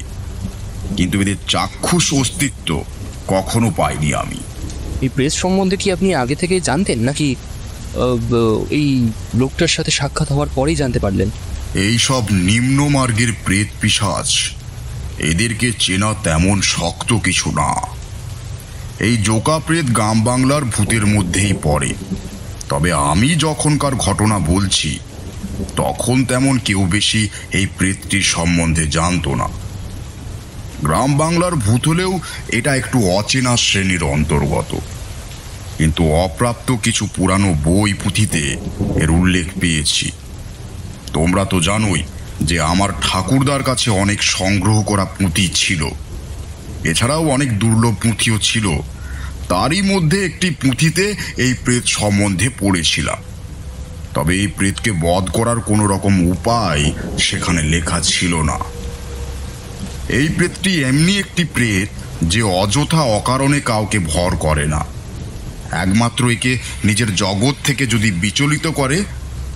কিন্তু এদের চাক্ষুষ অস্তিত্ব কখনো পাইনি আমি। এই প্রেস সম্বন্ধে কি আপনি আগে থেকে জানতেন, নাকি এই লোকটার সাথে সাক্ষাৎ হওয়ার পরেই জানতে পারলেন? এই সব নিম্নমার্গের প্রেত পিশাচ, এদেরকে চেনা তেমন শক্ত কিছু না। এই জোকা প্রেত গ্রাম বাংলার ভূতের মধ্যেই পড়ে। তবে আমি যখনকার ঘটনা বলছি, তখন তেমন কেউ বেশি এই প্রেতটির সম্বন্ধে জানতো না। গ্রাম বাংলার ভূত হলেও এটা একটু অচেনা শ্রেণীর অন্তর্গত। কিন্তু অপ্রাপ্ত কিছু পুরানো বই পুঁথিতে এর উল্লেখ পেয়েছি। তোমরা তো জানোই যে আমার ঠাকুরদার কাছে অনেক সংগ্রহ করা পুঁথি ছিল। এছাড়াও অনেক দুর্লভ পুঁথিও ছিল। তারই মধ্যে একটি পুঁথিতে এই প্রেত সম্বন্ধে পড়েছিলাম। তবে এই প্রেতকে বধ করার কোনো রকম উপায় সেখানে লেখা ছিল না। এই প্রেতটি এমনি একটি প্রেত যে অযথা অকারণে কাউকে ভর করে না। একমাত্র একে নিজের জগৎ থেকে যদি বিচলিত করে,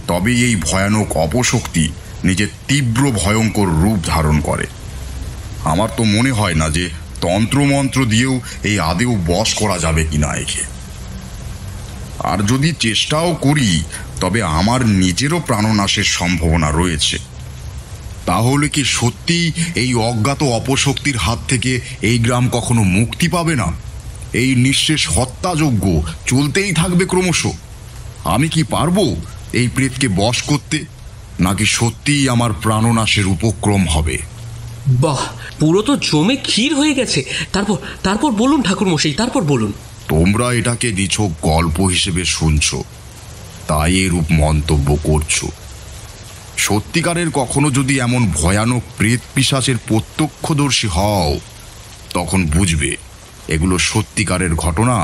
তবে এই ভয়ানক অপশক্তি নিজের তীব্র ভয়ঙ্কর রূপ ধারণ করে। আমার তো মনে হয় না যে তন্ত্রমন্ত্র দিয়েও এই আদেও বশ করা যাবে কিনা একে। আর যদি চেষ্টাও করি, তবে আমার নিজেরও প্রাণনাশের সম্ভাবনা রয়েছে। তাহলে কি সত্যি এই অজ্ঞাত অপশক্তির হাত থেকে এই গ্রাম কখনো মুক্তি পাবে না? এই নিঃশেষ হত্যাযজ্ঞ চলতেই থাকবে ক্রমশ। আমি কি পারবো এই প্রেতকে বশ করতে, নাকি সত্যিই আমার প্রাণনাশের উপক্রম হবে? বাহ, পুরো তো জমে ক্ষীর হয়ে গেছে। তারপর বলুন ঠাকুর মশাই, তারপর বলুন। তোমরা এটাকে নিছক গল্প হিসেবে শুনছো, তাই এরূপ মন্তব্য করছো। সত্যিকারের কখনো যদি এমন ভয়ানক প্রেত পিশাচের প্রত্যক্ষদর্শী হও, তখন বুঝবে এগুলো সত্যিকারের ঘটনা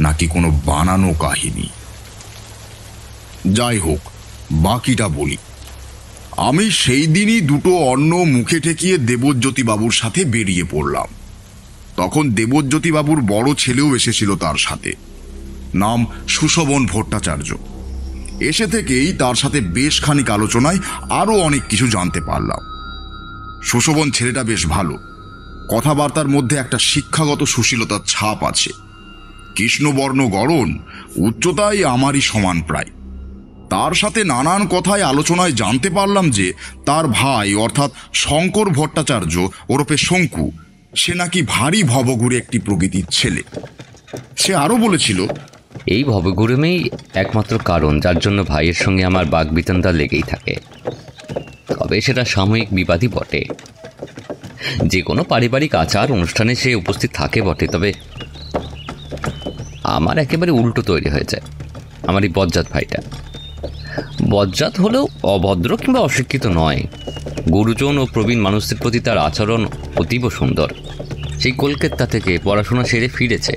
নাকি কোনো বানানো কাহিনী। যাই হোক, বাকিটা বলি। আমি সেই দিনই দুটো অন্ন মুখে ঠেকিয়ে দেবজ্যোতিবাবুর সাথে বেরিয়ে পড়লাম। তখন দেবজ্যোতিবাবুর বড় ছেলেও এসেছিল তার সাথে। নাম সুশোভন ভট্টাচার্য। এসে থেকেই তার সাথে বেশ খানিক আলোচনায় আরও অনেক কিছু জানতে পারলাম। সুশোভন ছেলেটা বেশ ভালো। কথাবার্তার মধ্যে একটা শিক্ষাগত সুশীলতার ছাপ আছে। কৃষ্ণবর্ণ গড়ন, উচ্চতায় আমারই সমান প্রায়। তার সাথে নানান কথায় আলোচনায় জানতে পারলাম যে তার ভাই অর্থাৎ শঙ্কর ভট্টাচার্য ওরফে শঙ্কু, সে নাকি ভারী ভবঘুরে একটি প্রকৃতির ছেলে। সে আরও বলেছিল, এই ভবঘুরেমেই একমাত্র কারণ যার জন্য ভাইয়ের সঙ্গে আমার বাগবিতণ্ডা লেগেই থাকে। তবে সেটা সাময়িক বিবাদই বটে। যে কোনো পারিবারিক আচার অনুষ্ঠানে সে উপস্থিত থাকে বটে, তবে আমার একেবারে উল্টো তৈরি হয়ে যায়। আমার এই বজ্জাত ভাইটা বজ্জাত হলেও অভদ্র কিংবা অশিক্ষিত নয়। গুরুজন ও প্রবীণ মানুষদের প্রতি তার আচরণ অতীব সুন্দর। সেই কলকাতা থেকে পড়াশোনা সেরে ফিরেছে,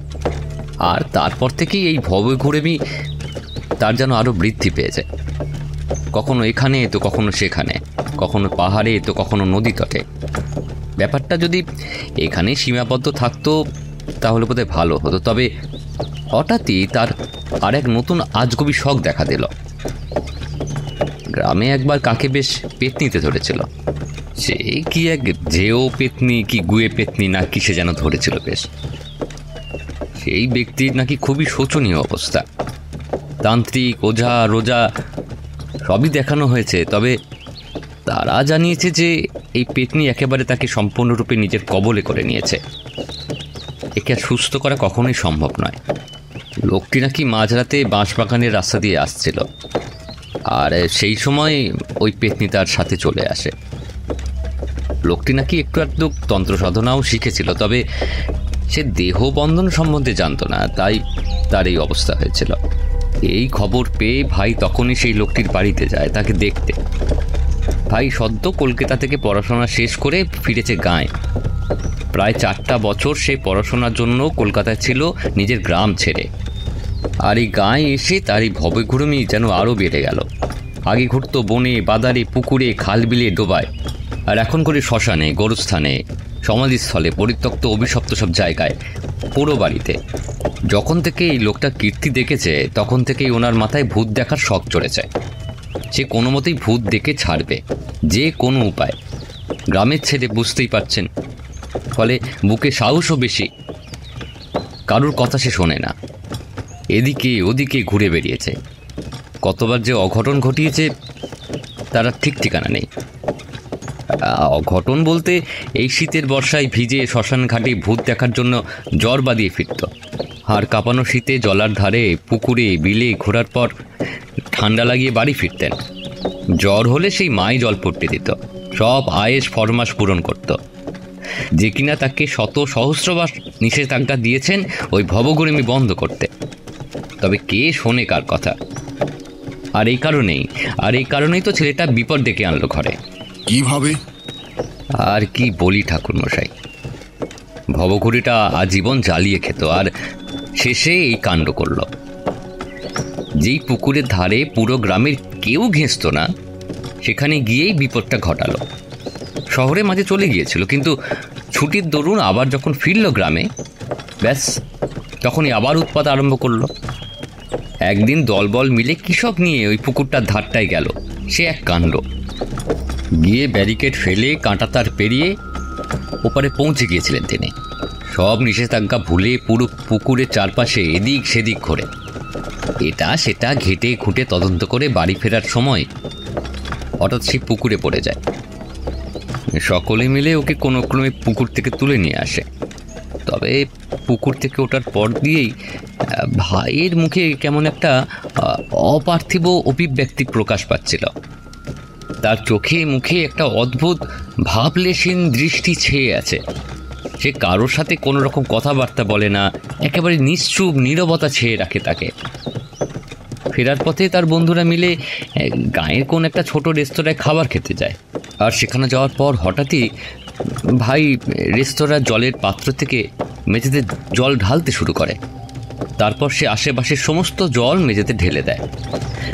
আর তারপর থেকেই এই ভবঘুরেমি তার যেন আরও বৃদ্ধি পেয়েছে। কখনো এখানে তো কখনো সেখানে, কখনো পাহাড়ে তো কখনো নদী তটে। ব্যাপারটা যদি এখানে সীমাবদ্ধ থাকতো তাহলে বোধহয় ভালো হতো। তবে হঠাৎই তার আর এক নতুন আজগবি শখ দেখা দিল। গ্রামে একবার কাকে বেশ পেতনিতে ধরেছিল। সে কি এক যেও পেতনি কি গুয়ে পেতনি না কিসে যেন ধরেছিল বেশ। সেই ব্যক্তির নাকি খুবই শোচনীয় অবস্থা। তান্ত্রিক, ওঝা, রোজা সবই দেখানো হয়েছে, তবে তারা জানিয়েছে যে এই পেতনি একেবারে তাকে সম্পূর্ণরূপে নিজের কবলে করে নিয়েছে। একে আর সুস্থ করা কখনোই সম্ভব নয়। লোকটি নাকি মাঝরাতে বাঁশবাগানের রাস্তা দিয়ে আসছিল, আর সেই সময় ওই পেতনি তার সাথে চলে আসে। লোকটি নাকি একটু আধটু তন্ত্র সাধনাও শিখেছিল, তবে সে দেহবন্ধন সম্বন্ধে জানতো না, তাই তার এই অবস্থা হয়েছিল। এই খবর পেয়ে ভাই তখনই সেই লোকটির বাড়িতে যায় তাকে দেখতে। ভাই সদ্য কলকাতা থেকে পড়াশোনা শেষ করে ফিরেছে গাঁয়ে। প্রায় 4টা বছর সে পড়াশোনার জন্য কলকাতায় ছিল নিজের গ্রাম ছেড়ে, আর এই গাঁয়ে এসে তার এই ভবঘুরুমি যেন আরও বেড়ে গেল। আগে ঘুরতো বনে, বাদারে, পুকুরে, খাল বিলে, ডোবায়, আর এখন করে শ্মশানে, গোরস্থানে, সমাধিস্থলে, পরিত্যক্ত অভিশপ্ত সব জায়গায়, পুরো বাড়িতে। যখন থেকে এই লোকটা কীর্তি দেখেছে তখন থেকেই ওনার মাথায় ভূত দেখার শখ চড়েছে। সে কোনো মতেই ভূত দেখে ছাড়বে, যে কোনো উপায়। গ্রামের ছেলে বুঝতেই পারছেন, ফলে বুকে সাহসও বেশি। কারুর কথা সে শোনে না, এদিকে ওদিকে ঘুরে বেরিয়েছে। কতবার যে অঘটন ঘটিয়েছে তার ঠিক ঠিকানা নেই। অঘটন বলতে এই শীতের বর্ষায় ভিজে শ্মশান ঘাটে ভূত দেখার জন্য জ্বর বাঁধিয়ে ফিরত। হাড় কাঁপানো শীতে জলার ধারে, পুকুরে, বিলে ঘোরার পর ঠান্ডা লাগিয়ে বাড়ি ফিরতেন। জ্বর হলে সেই মাই জল পড়তে দিত, সব আয়েস ফরমাস পূরণ করত। যে কিনা তাকে শত সহস্রবার নিষেধাজ্ঞা দিয়েছেন ওই ভবঘুরেমি বন্ধ করতে, তবে কে শোনে কার কথা। আর এই কারণেই তো ছেলেটা বিপদ ডেকে আনলো ঘরে। কিভাবে? আর কি বলি ঠাকুরমশাই, ভবঘুরিটা আজীবন জ্বালিয়ে খেত, আর শেষে এই কাণ্ড করল। যেই পুকুরের ধারে পুরো গ্রামের কেউ ঘেঁষত না, সেখানে গিয়েই বিপদটা ঘটালো। শহরে মাঝে চলে গিয়েছিল, কিন্তু ছুটির দরুন আবার যখন ফিরল গ্রামে, ব্যাস তখনই আবার উৎপাত আরম্ভ করলো। একদিন দলবল মিলে কৃষক নিয়ে ওই পুকুরটার ধারটায় গেল। সে এক কাণ্ড। গিয়ে ব্যারিকেড ফেলে কাঁটাতার পেরিয়ে ওপারে পৌঁছে গিয়েছিলেন তিনি। সব নিষেধাজ্ঞা ভুলে পুরো পুকুরের চারপাশে এদিক সেদিক ঘোরে, এটা সেটা ঘেটে খুঁটে তদন্ত করে বাড়ি ফেরার সময় হঠাৎ সে পুকুরে পড়ে যায়। সকলে মিলে ওকে কোনো ক্রমে পুকুর থেকে তুলে নিয়ে আসে। তবে পুকুর থেকে ওঠার পর দিয়েই ভাইয়ের মুখে কেমন একটা অপার্থিব অভিব্যক্তি প্রকাশ পাচ্ছিল। তার চোখে মুখে একটা অদ্ভুত ভাবলেশীন দৃষ্টি ছেয়ে আছে। সে কারোর সাথে কোনো রকম কথাবার্তা বলে না, একেবারে নিশ্চুপ নীরবতা ছেয়ে রাখে তাকে। ফেরার পথে তার বন্ধুরা মিলে গাঁয়ের কোন একটা ছোট রেস্তোরাঁয় খাবার খেতে যায়, আর সেখানে যাওয়ার পর হঠাৎই ভাই রেস্তোরাঁর জলের পাত্র থেকে মেঝেতে জল ঢালতে শুরু করে। তারপর সে আশেপাশের সমস্ত জল মেঝেতে ঢেলে দেয়।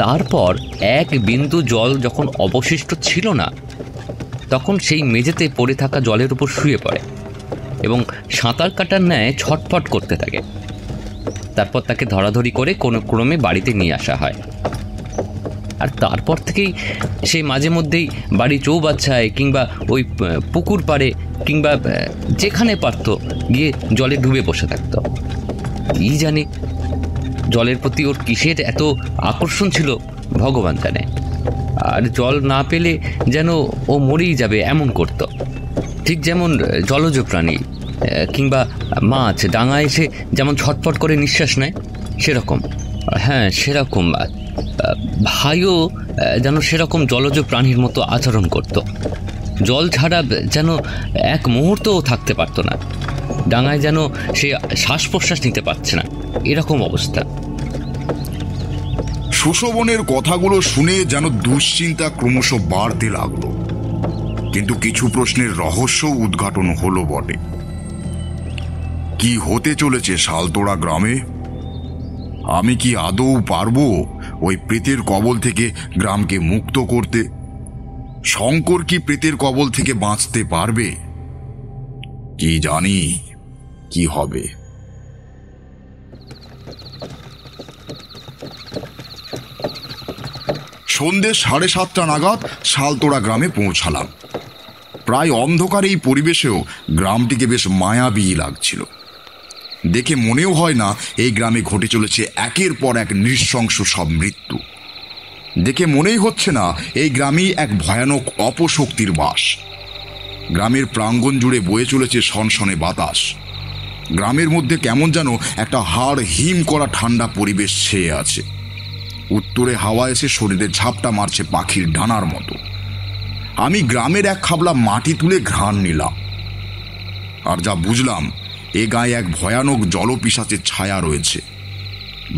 তারপর এক বিন্দু জল যখন অবশিষ্ট ছিল না, তখন সেই মেঝেতে পড়ে থাকা জলের উপর শুয়ে পড়ে এবং সাঁতার কাটার ন্যায় ছটফট করতে থাকে। তারপর তাকে ধরাধরি করে কোনো ক্রমে বাড়িতে নিয়ে আসা হয়। আর তারপর থেকেই সে মাঝে মধ্যেই বাড়ি চৌবাচ্চায় কিংবা ওই পুকুর পাড়ে কিংবা যেখানে পারত গিয়ে জলে ডুবে বসে থাকত। কি জানি জলের প্রতি ওর কিসের এত আকর্ষণ ছিল ভগবান জানে। আর জল না পেলে যেন ও মরেই যাবে এমন করত। ঠিক যেমন জলজ প্রাণী কিংবা মাছ ডাঙায় এসে যেমন ছটফট করে নিঃশ্বাস নেয়, সেরকম। হ্যাঁ, সেরকম ভাইও যেন সেরকম জলজ প্রাণীর মতো আচরণ করত। জল ছাড়া যেন এক মুহূর্তও থাকতে পারত না। ডাঙায় যেন সে শ্বাস প্রশ্বাস নিতে পারছে না, এরকম অবস্থা। সুশোভনের কথাগুলো শুনে যেন দুশ্চিন্তা ক্রমশ বাড়তে লাগলো, কিন্তু কিছু প্রশ্নের রহস্য উদ্ঘাটন হলো বটে। কি হতে চলেছে শালতোড়া গ্রামে? আমি কি আদৌ পারবো ওই প্রেতের কবল থেকে গ্রামকে মুক্ত করতে? শঙ্কর কি প্রেতের কবল থেকে বাঁচতে পারবে? কি জানি কি হবে। সন্ধ্যে 7:30 নাগাদ শালতোড়া গ্রামে পৌঁছালাম। প্রায় অন্ধকার এই পরিবেশেও গ্রামটিকে বেশ মায়াবী লাগছিল। দেখে মনেও হয় না এই গ্রামে ঘটে চলেছে একের পর এক নৃশংস সব মৃত্যু। দেখে মনেই হচ্ছে না এই গ্রামেই এক ভয়ানক অপশক্তির বাস। গ্রামের প্রাঙ্গণ জুড়ে বয়ে চলেছে সনসনে বাতাস। গ্রামের মধ্যে কেমন যেন একটা হাড় হিম করা ঠান্ডা পরিবেশ ছেয়ে আছে। উত্তরে হাওয়া এসে শরীরে ঝাপটা মারছে পাখির ডানার মতো। আমি গ্রামের এক খাবলা মাটি তুলে ঘ্রাণ নিলাম, আর যা বুঝলাম এ গায়ে এক ভয়ানক জলপিশাচের ছায়া রয়েছে।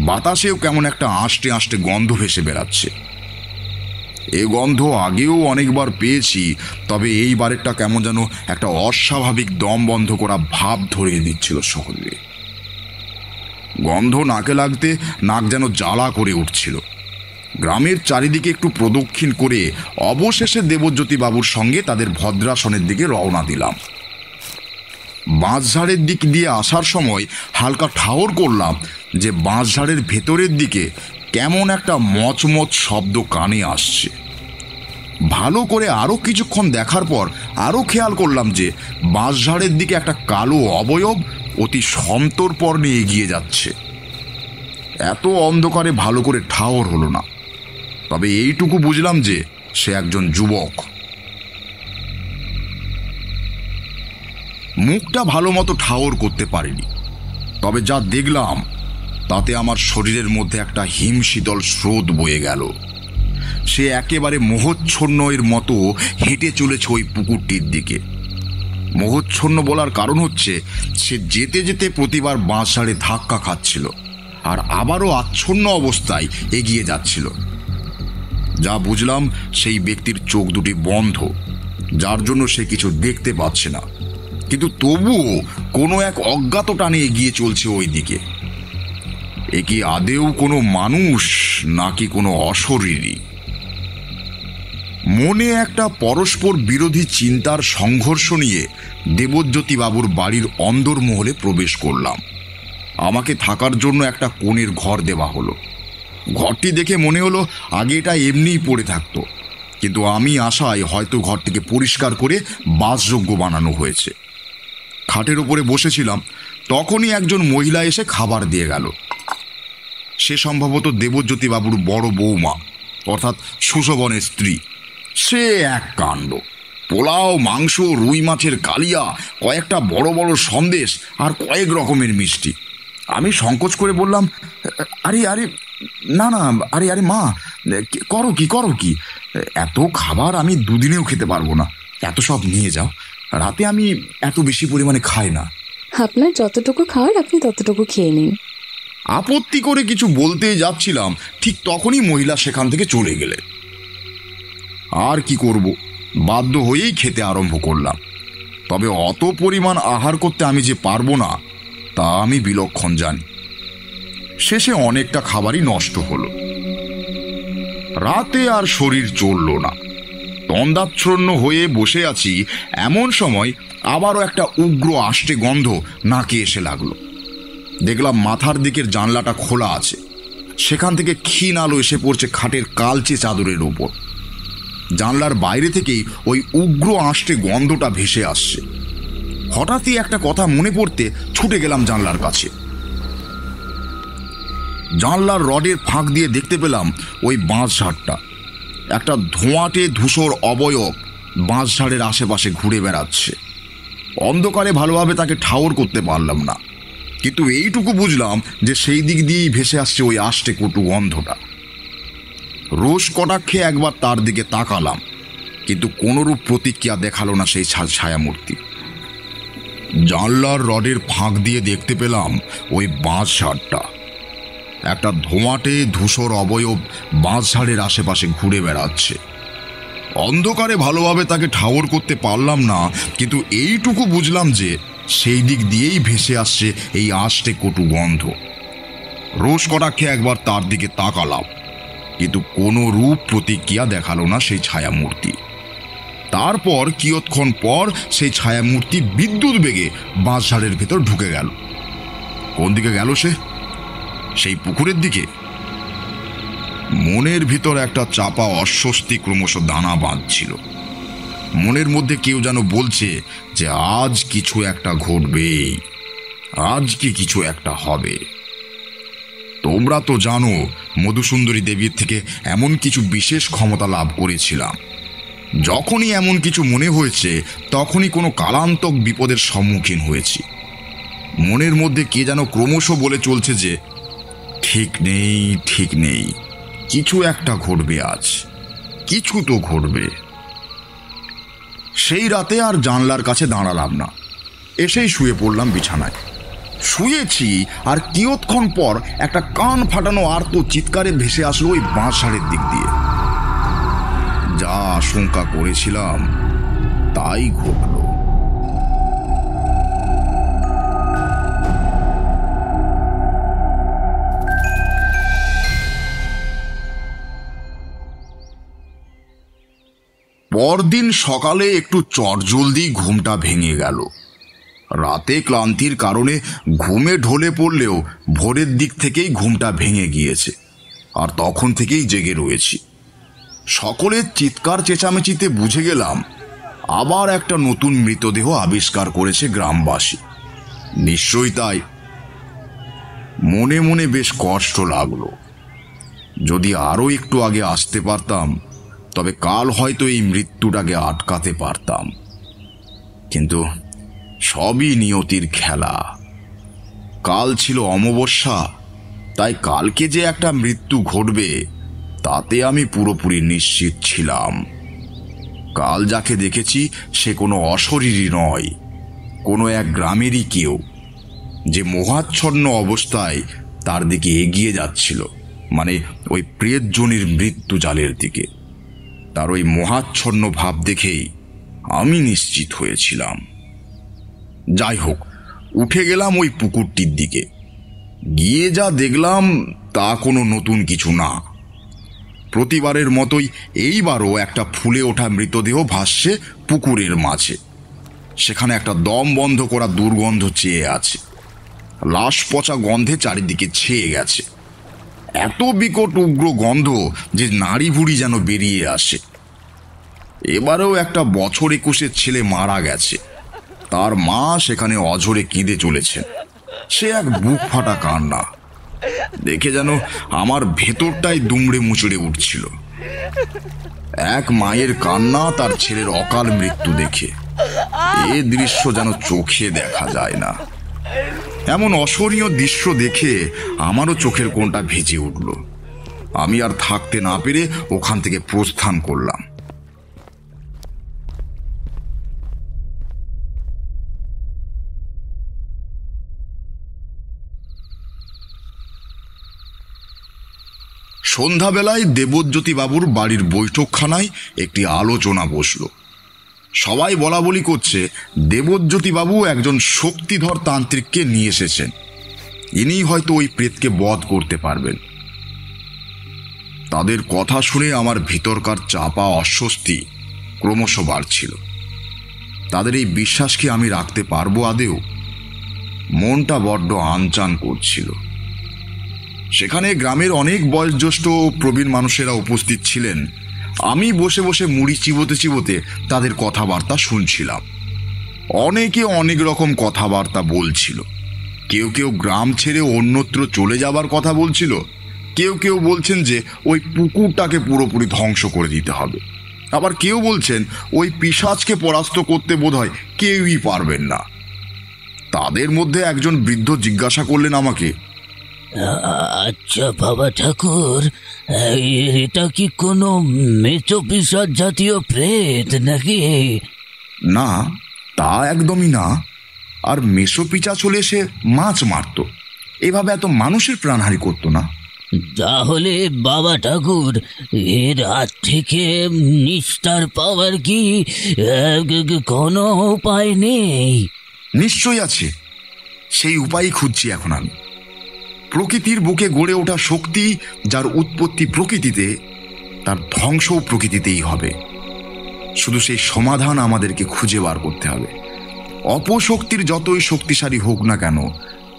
বাতাসেও কেমন একটা আষ্টে আষ্টে গন্ধ ভেসে বেড়াচ্ছে। এ গন্ধ আগেও অনেকবার পেয়েছি, তবে এইবারেরটা কেমন যেন একটা অস্বাভাবিক দম বন্ধ করা ভাব ধরিয়ে দিচ্ছিল শরীরে। গন্ধ নাকে লাগতে নাক যেন জ্বালা করে উঠছিল। গ্রামের চারিদিকে একটু প্রদক্ষিণ করে অবশেষে দেবজ্যোতি বাবুর সঙ্গে তাদের ভদ্রাসনের দিকে রওনা দিলাম। বাঁশঝাড়ের দিক দিয়ে আসার সময় হালকা ঠাহর করলাম যে বাঁশঝাড়ের ভেতরের দিকে কেমন একটা মচমচ শব্দ কানে আসছে। ভালো করে আরও কিছুক্ষণ দেখার পর আরও খেয়াল করলাম যে বাঁশঝাড়ের দিকে একটা কালো অবয়ব অতি সন্তর্পণে এগিয়ে যাচ্ছে। এত অন্ধকারে ভালো করে ঠাহর হলো না, তবে এইটুকু বুঝলাম যে সে একজন যুবক। মুখটা ভালো মতো ঠাহর করতে পারিনি, তবে যা দেখলাম তাতে আমার শরীরের মধ্যে একটা হিমশীতল স্রোত বয়ে গেল। সে একেবারে মোহচ্ছন্ন এর মতো হেঁটে চলেছে ওই পুকুরটির দিকে। মোহচ্ছন্ন বলার কারণ হচ্ছে সে যেতে যেতে প্রতিবার বাঁশঝাড়ে ধাক্কা খাচ্ছিল আর আবারও আচ্ছন্ন অবস্থায় এগিয়ে যাচ্ছিল। যা বুঝলাম সেই ব্যক্তির চোখ দুটি বন্ধ, যার জন্য সে কিছু দেখতে পাচ্ছে না, কিন্তু তবুও কোনো এক অজ্ঞাত টানে এগিয়ে চলছে ওই দিকে। এ কি আদেও কোনো মানুষ নাকি কোনো অশরীরী? মনে একটা পরস্পর বিরোধী চিন্তার সংঘর্ষ নিয়ে দেবজ্যোতি বাবুর বাড়ির অন্দরমহলে প্রবেশ করলাম। আমাকে থাকার জন্য একটা কোণের ঘর দেওয়া হলো। ঘরটি দেখে মনে হলো আগে এটা এমনিই পড়ে থাকতো, কিন্তু আমি আশায় হয়তো ঘরটিকে পরিষ্কার করে বাসযোগ্য বানানো হয়েছে। খাটের উপরে বসেছিলাম, তখনই একজন মহিলা এসে খাবার দিয়ে গেল। সে সম্ভবত দেবজ্যোতি বাবুর বড় বৌমা, অর্থাৎ সুশোভনের স্ত্রী। সে এক কাণ্ড! পোলাও, মাংস, রুই মাছের কালিয়া, কয়েকটা বড় বড় সন্দেশ আর কয়েক রকমের মিষ্টি। আমি সংকোচ করে বললাম, আরে আরে না না, আরে আরে মা, করো কি, এত খাবার আমি দুদিনেও খেতে পারবো না, এত সব নিয়ে যাও। রাতে আমি এত বেশি পরিমাণে খাই না। আপনার যতটুকু খাওয়ার আপনি ততটুকু খেয়ে নিন। আপত্তি করে কিছু বলতে যাচ্ছিলাম, ঠিক তখনই মহিলা সেখান থেকে চলে গেলে। আর কি করব, বাধ্য হয়েই খেতে আরম্ভ করলাম। তবে অত পরিমাণ আহার করতে আমি যে পারবো না তা আমি বিলক্ষণ জানি। শেষে অনেকটা খাবারই নষ্ট হলো। রাতে আর শরীর চলল না, তন্দ্রাচ্ছন্ন হয়ে বসে আছি। এমন সময় আবারও একটা উগ্র আষ্টে গন্ধ নাকে এসে লাগলো। দেখলাম মাথার দিকের জানলাটা খোলা আছে, সেখান থেকে ক্ষীণ আলো এসে পড়ছে খাটের কালচে চাদরের উপর। জানলার বাইরে থেকেই ওই উগ্র আষ্টে গন্ধটা ভেসে আসছে। হঠাৎই একটা কথা মনে পড়তে ছুটে গেলাম জানলার কাছে। জানলার রডের ফাঁক দিয়ে দেখতে পেলাম ওই বাঁশঝাড়টা। একটা ধোঁয়াটে ধূসর অবয়ব বাঁশঝাড়ের আশেপাশে ঘুরে বেড়াচ্ছে। অন্ধকারে ভালোভাবে তাকে ঠাউর করতে পারলাম না, কিন্তু এইটুকু বুঝলাম যে সেই দিক দিয়েই ভেসে আসছে ওই আষ্টে কটু গন্ধটা। রোষ কটাক্ষে একবার তার দিকে তাকালাম, কিন্তু কোনোরূপ প্রতিক্রিয়া দেখালো না সেই ছায়ামূর্তি। জানলার রডের ফাঁক দিয়ে দেখতে পেলাম ওই বাঁশঝাড়টা। একটা ধোঁয়াটে ধূসর অবয়ব বাঁশঝাড়ের আশেপাশে ঘুরে বেড়াচ্ছে। অন্ধকারে ভালোভাবে তাকে ঠাউর করতে পারলাম না, কিন্তু এইটুকু বুঝলাম যে সেই দিক দিয়েই ভেসে আসছে এই আষ্টে কটু গন্ধ। রোষ কটাক্ষে একবার তার দিকে তাকালাম, কিন্তু কোনো রূপ প্রতিক্রিয়া দেখালো না সেই ছায়ামূর্তি। তারপর কিয়ৎক্ষণ পর সেই ছায়ামূর্তি বিদ্যুৎ বেগে বাঁশঝাড়ের ভেতর ঢুকে গেল। কোন দিকে গেল সে? সেই পুকুরের দিকে। মনের ভিতর একটা চাপা অস্বস্তি ক্রমশ দানা বাঁধছিল। মনের মধ্যে কেউ যেন বলছে যে আজ কিছু একটা ঘটবে, আজ কি কিছু একটা হবে। তোমরা তো জানো মধুসুন্দরী দেবীর থেকে এমন কিছু বিশেষ ক্ষমতা লাভ করেছিলাম। যখনই এমন কিছু মনে হয়েছে তখনই কোনো কালান্তক বিপদের সম্মুখীন হয়েছি। মনের মধ্যে কে যেন ক্রমশ বলে চলছে যে ঠিক নেই, ঠিক নেই, কিছু একটা ঘটবে, আজ কিছু তো ঘটবে। সেই রাতে আর জানলার কাছে দাঁড়ালাম না, এসেই শুয়ে পড়লাম বিছানায়। শুয়েছি আর কিয়ৎক্ষণ পর একটা কান ফাটানো আর্ত চিৎকারে ভেসে আসলো ওই বাঁশঝাড়ের দিক দিয়ে। যা আশঙ্কা করেছিলাম তাই ঘটল। পরদিন সকালে একটু চটজলদি ঘুমটা ভেঙে গেল। রাতে ক্লান্তির কারণে ঘুমে ঢলে পড়লেও ভোরের দিক থেকেই ঘুমটা ভেঙে গিয়েছে, আর তখন থেকেই জেগে রয়েছি। সকলের চিৎকার চেঁচামেচিতে বুঝে গেলাম আবার একটা নতুন মৃতদেহ আবিষ্কার করেছে গ্রামবাসী। নিশ্চয়ই তাই। মনে মনে বেশ কষ্ট লাগলো। যদি আরও একটু আগে আসতে পারতাম তবে কাল হয়তো এই মৃত্যুটাকে আটকাতে পারতাম, কিন্তু সবই নিয়তির খেলা। কাল ছিল অমাবস্যা, তাই কালকে যে একটা মৃত্যু ঘটবে তাতে আমি পুরোপুরি নিশ্চিত ছিলাম। কাল যাকে দেখেছি সে কোনো অশরীরী নয়, কোনো এক গ্রামেরই কেউ, যে মোহাচ্ছন্ন অবস্থায় তার দিকে এগিয়ে যাচ্ছিল, মানে ওই প্রেতজনির মৃত্যু জালের দিকে। তার ওই মোহাচ্ছন্ন ভাব দেখেই আমি নিশ্চিত হয়েছিলাম। যাই হোক, উঠে গেলাম ওই পুকুরটির দিকে। গিয়ে যা দেখলাম তা কোনো নতুন কিছু না। প্রতিবারের মতোই এইবারও একটা ফুলে ওঠা মৃতদেহ ভাসছে পুকুরের মাঝে। সেখানে একটা দম বন্ধ করা দুর্গন্ধ চেয়ে আছে। লাশ পচা গন্ধে চারিদিকে ছেয়ে গেছে। এত বিকট উগ্র গন্ধ যে নাড়ি ভুড়ি যেন বেরিয়ে আসে। এবারেও একটা বছর 21-এর ছেলে মারা গেছে। তার মা সেখানে অঝরে কেঁদে চলেছে। সে এক বুক ফাটা কান্না দেখে যেন আমার ভেতরটাই দুমড়ে মুচড়ে উঠছিল। এক মায়ের কান্না তার ছেলের অকাল মৃত্যু দেখে। এ দৃশ্য যেন চোখে দেখা যায় না। এমন অসহনীয় দৃশ্য দেখে আমারও চোখের কোণটা ভিজে উঠল। আমি আর থাকতে না পেরে ওখান থেকে প্রস্থান করলাম। সন্ধ্যাবেলায় দেবজ্যোতি বাবুর বাড়ির বৈঠকখানায় একটি আলোচনা বসল। সবাই বলা বলি করছে দেবজ্যোতি বাবু একজন শক্তিধর তান্ত্রিককে নিয়ে এসেছেন। ইনি হয়তো ওই প্রেতকে বধ করতে পারবেন। তাদের কথা শুনে আমার ভিতরকার চাপা অস্বস্তি ক্রমশ বাড়ছিল। তাদের এই বিশ্বাস কি আমি রাখতে পারবো আদেও? মনটা বড্ড আনচান করছিল। সেখানে গ্রামের অনেক বয়োজ্যেষ্ঠ ও প্রবীণ মানুষেরা উপস্থিত ছিলেন। আমি বসে বসে মুড়ি চিবোতে চিবোতে তাদের কথাবার্তা শুনছিলাম। অনেকে অনেক রকম কথাবার্তা বলছিল। কেউ কেউ গ্রাম ছেড়ে অন্যত্র চলে যাবার কথা বলছিল। কেউ কেউ বলছেন যে ওই পুকুরটাকে পুরোপুরি ধ্বংস করে দিতে হবে। আবার কেউ বলছেন ওই পিশাচকে পরাস্ত করতে বোধহয় কেউই পারবেন না। তাদের মধ্যে একজন বৃদ্ধ জিজ্ঞাসা করলেন আমাকে, আচ্ছা বাবা ঠাকুর, এটা কি কোনো মেচোপিসাচ জাতীয় প্রেত নাকি? না, তা একদমই না। আর মেসোপিচাচ হলে সে মাছ মারত, এভাবে এত মানুষের প্রাণহানি করতো না। তাহলে বাবা ঠাকুর এর হাত থেকে নিস্তার পাওয়ার কি কোনো উপায় নেই? নিশ্চয়ই আছে, সেই উপায়ই খুঁজছি এখন আমি। প্রকৃতির বুকে গড়ে ওঠা শক্তি যার উৎপত্তি প্রকৃতিতে, তার ধ্বংসও প্রকৃতিতেই হবে। শুধু সেই সমাধান আমাদেরকে খুঁজে বার করতে হবে। অপশক্তির যতই শক্তিশালী হোক না কেন,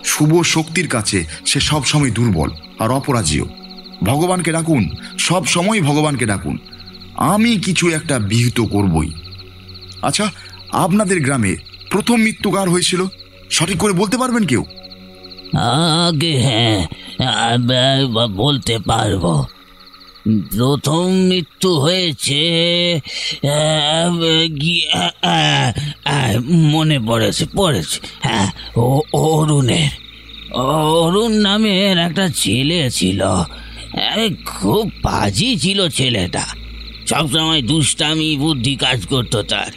শুভ শক্তির কাছে সে সবসময় দুর্বল আর অপরাজেয়। ভগবানকে ডাকুন, সব সময় ভগবানকে ডাকুন। আমি কিছু একটা বিহিত করবই। আচ্ছা, আপনাদের গ্রামে প্রথম মৃত্যু কার হয়েছিল সঠিক করে বলতে পারবেন কেউ? আগে হ্যাঁ, বলতে পারবো। প্রথম মৃত্যু হয়েছে, মনে পড়েছে, হ্যাঁ, অরুণের। অরুণ নামের একটা ছেলে ছিল, খুব বাজি ছিল ছেলেটা। সবসময় দুষ্টামি বুদ্ধি কাজ করতো তার।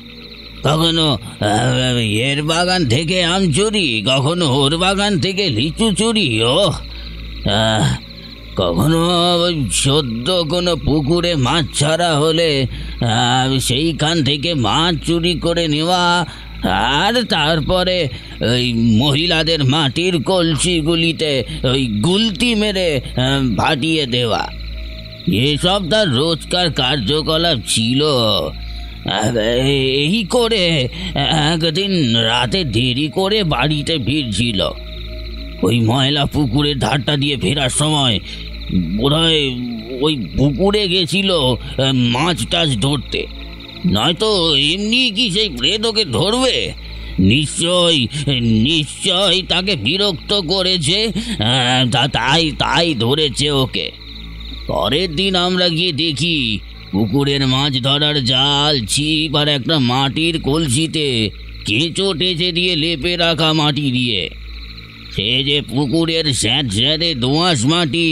কখনো এর বাগান থেকে আম চুরি, কখনো ওর বাগান থেকে লিচু চুরি। কখনো সদ্য কোনো পুকুরে মাছ ছাড়া হলে সেইখান থেকে মাছ চুরি করে নেওয়া, আর তারপরে ওই মহিলাদের মাটির কলসিগুলিতে ওই গুলতি মেরে ফাটিয়ে দেওয়া। এসব তার রোজকার কার্যকলাপ ছিল। এই করে একদিন রাতে দেরি করে বাড়িতে ফিরছিল। ওই ময়লা পুকুরের ধারটা দিয়ে ফেরার সময় বোধহয় ওই পুকুরে গেছিল মাছ টাছ ধরতে, নয়তো এমনি কি সেই প্রেত ওকে ধরবে? নিশ্চয় তাকে বিরক্ত করেছে, তাই ধরেছে ওকে। পরের দিন আমরা গিয়ে দেখি পুকুরের মাছ ধরার জাল, ছিপ আর একটা মাটির কলসিতে কেঁচো টেচে দিয়ে লেপে রাখা মাটি দিয়ে। সে যে পুকুরের স্যাঁতস্যাঁতে দোআঁশ মাটি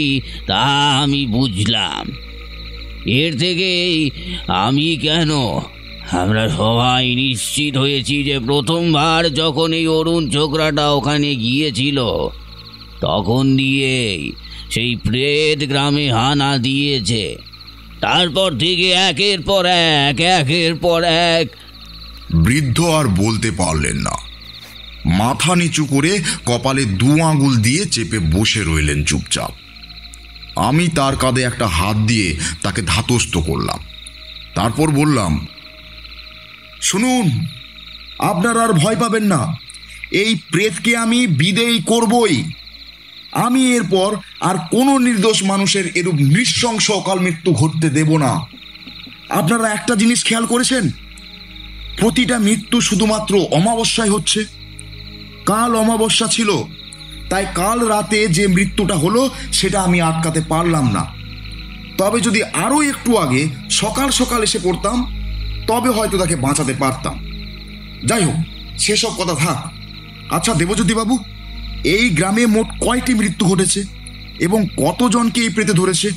তা আমি বুঝলাম। এর থেকেই আমরা সবাই নিশ্চিত হয়েছি যে প্রথমবার যখন এই অরুণ ছোকরাটা ওখানে গিয়েছিল তখন দিয়েই সেই প্রেত গ্রামে হানা দিয়েছে। তারপর থেকে একের পর এক। বৃদ্ধ আর বলতে পারলেন না। মাথা নিচু করে কপালে 2 আঙুল দিয়ে চেপে বসে রইলেন চুপচাপ। আমি তার কাঁধে একটা হাত দিয়ে তাকে ধাতস্থ করলাম। তারপর বললাম, শুনুন, আপনারা আর ভয় পাবেন না। এই প্রেতকে আমি বিদেয় করবই। আমি এরপর আর কোনো নির্দোষ মানুষের এরূপ নৃশংস অকাল মৃত্যু ঘটতে দেব না। আপনারা একটা জিনিস খেয়াল করেছেন? প্রতিটা মৃত্যু শুধুমাত্র অমাবস্যায় হচ্ছে। কাল অমাবস্যা ছিল, তাই কাল রাতে যে মৃত্যুটা হলো সেটা আমি আটকাতে পারলাম না। তবে যদি আরও একটু আগে সকাল সকাল এসে পড়তাম তবে হয়তো তাকে বাঁচাতে পারতাম। যাই হোক, সেসব কথা থাক। আচ্ছা দেবজ্যোতি বাবু, এই গ্রামে মোট কয়টি মৃত্যু ঘটেছে এবং কতজনকে এই প্রেতে ধরেছে?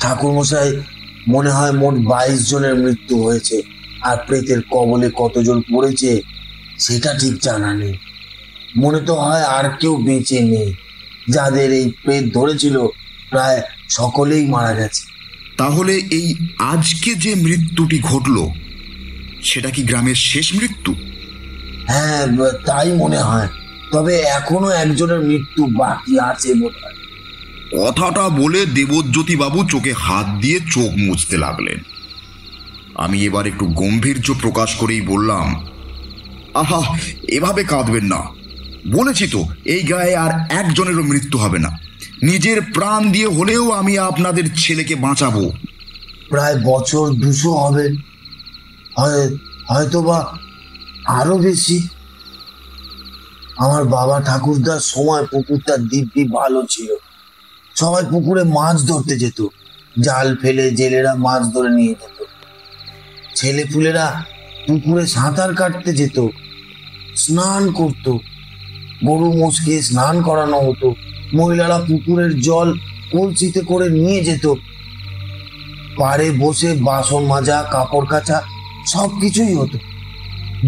ঠাকুরমশাই, মনে হয় মোট 22 জনের মৃত্যু হয়েছে। আর প্রেতের কবলে কতজন পড়েছে সেটা ঠিক জানা নেই। মনে তো হয় আর কেউ বেঁচে নেই। যাদের এই প্রেত ধরেছিল প্রায় সকলেই মারা গেছে। তাহলে এই আজকে যে মৃত্যুটি ঘটল সেটা কি গ্রামের শেষ মৃত্যু? হ্যাঁ, তাই মনে হয়। তবে এখনো একজনের মৃত্যু বাকি আছে বোধহয়। কথাটা বলে দেবজ্যোতি বাবু চোখে হাত দিয়ে চোখ মুছতে লাগলেন। আমি এবার একটু গম্ভীর্য প্রকাশ করেই বললাম, আহা, এভাবে কাঁদবেন না। বলেছি তো, এই গায়ে আর একজনেরও মৃত্যু হবে না। নিজের প্রাণ দিয়ে হলেও আমি আপনাদের ছেলেকে বাঁচাবো। প্রায় বছর 200 হবে, হয়তো বা আরো বেশি। আমার বাবা ঠাকুরদার সময় পুকুরটা দিব্যি ভালো ছিল। সবাই পুকুরে মাছ ধরতে যেত। জাল ফেলে জেলেরা মাছ ধরে নিয়ে যেত। ছেলেপুলেরা পুকুরে সাঁতার কাটতে যেত, স্নান করত। গরু মোষকে স্নান করানো হতো। মহিলারা পুকুরের জল কলসিতে করে নিয়ে যেত। পাড়ে বসে বাসন মাজা, কাপড় কাচা সব কিছুই হতো।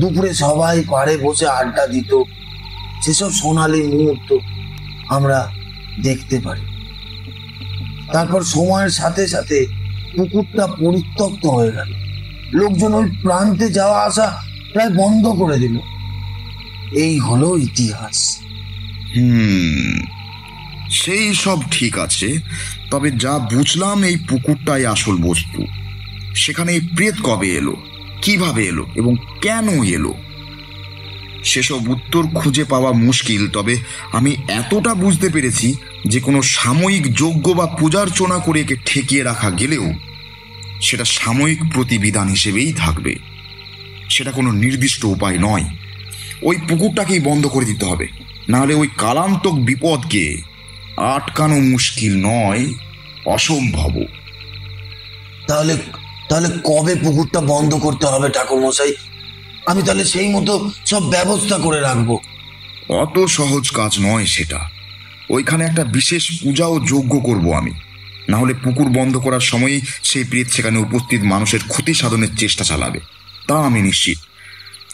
দুপুরে সবাই পাড়ে বসে আড্ডা দিত। সেসব সোনালি মুহূর্ত আমরা দেখতে পারি। তারপর সময়ের সাথে সাথে পুকুরটা পরিত্যক্ত হয়ে গেল। লোকজন ওই প্রান্তে যাওয়া আসা প্রায় বন্ধ করে দিল। এই হলো ইতিহাস। সেই সব ঠিক আছে, তবে যা বুঝলাম এই পুকুরটাই আসল বস্তু। সেখানে এই প্রেত কবে এলো, কিভাবে এলো এবং কেন এলো? সেসব উত্তর খুঁজে পাওয়া মুশকিল, তবে আমি এতটা বুঝতে পেরেছি যে কোনো সাময়িক যজ্ঞ বা পূজার্চনা করে একে ঠেকিয়ে রাখা গেলেও সেটা সাময়িক প্রতিবিধান হিসেবেই থাকবে। সেটা কোনো নির্দিষ্ট উপায় নয়। ওই পুকুরটাকেই বন্ধ করে দিতে হবে, নাহলে ওই কালান্তক বিপদকে আটকানো মুশকিল নয়, অসম্ভব। তাহলে তাহলে কবে পুকুরটা বন্ধ করতে হবে ঠাকুরমশাই? আমি তাহলে সেই মতো সব ব্যবস্থা করে রাখবো। অত সহজ কাজ নয় সেটা। ওইখানে একটা বিশেষ পূজা ও যজ্ঞ করব আমি, না হলে পুকুর বন্ধ করার সময়ই সেই প্রেত সেখানে উপস্থিত মানুষের ক্ষতি সাধনের চেষ্টা চালাবে, তা আমি নিশ্চিত।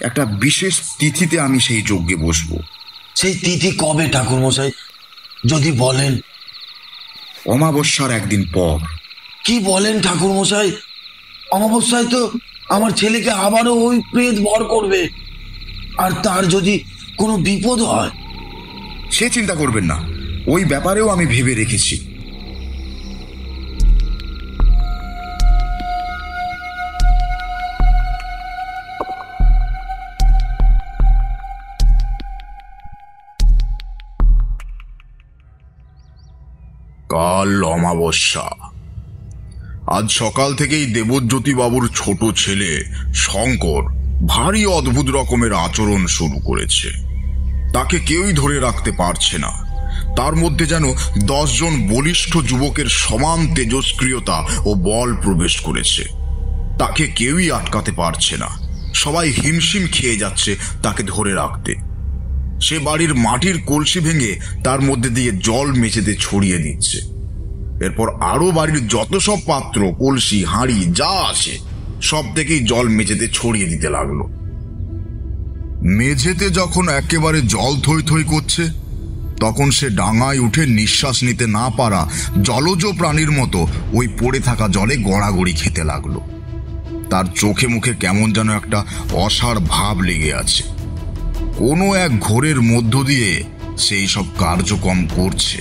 একটা বিশেষ তিথিতে আমি সেই যজ্ঞে বসবো। সেই তিথি কবে ঠাকুরমশাই, যদি বলেন? অমাবস্যার একদিন পর। কি বলেন ঠাকুরমশাই? অমাবস্যায় তো আমার ছেলেকে আবারও ওই প্রেত ভর করবে, আর তার যদি কোনো বিপদ হয়? সে চিন্তা করবেন না, ওই ব্যাপারেও আমি ভেবে রেখেছি। কাল অমাবস্যা। আজ সকাল থেকেই দেবজ্যোতি বাবুর ছোট ছেলে শঙ্কর ভারী অদ্ভুত রকমের আচরণ শুরু করেছে। তাকে কেউই ধরে রাখতে পারছে না। তার মধ্যে যেন 10 জন বলিষ্ঠ যুবকের সমান তেজস্ক্রিয়তা ও বল প্রবেশ করেছে। তাকে কেউই আটকাতে পারছে না। সবাই হিমশিম খেয়ে যাচ্ছে তাকে ধরে রাখতে। সে বাড়ির মাটির কলসি ভেঙে তার মধ্যে দিয়ে জল মেঝেতে ছড়িয়ে দিচ্ছে। এরপর আরো বাড়ির যত সব পাত্র, কলসি, হাঁড়ি যা আছে সব থেকেই জল মেঝেতে ছড়িয়ে দিতে লাগলো। মেঝেতে যখন একেবারে জল থই থই করছে, তখন সে ডাঙায় উঠে নিঃশ্বাস নিতে না পারা জলজ প্রাণীর মতো ওই পড়ে থাকা জলে গড়াগড়ি খেতে লাগলো। তার চোখে মুখে কেমন যেন একটা অসাড় ভাব লেগে আছে। কোনো এক ঘোরের মধ্য দিয়ে সেই সব কার্যক্রম করছে।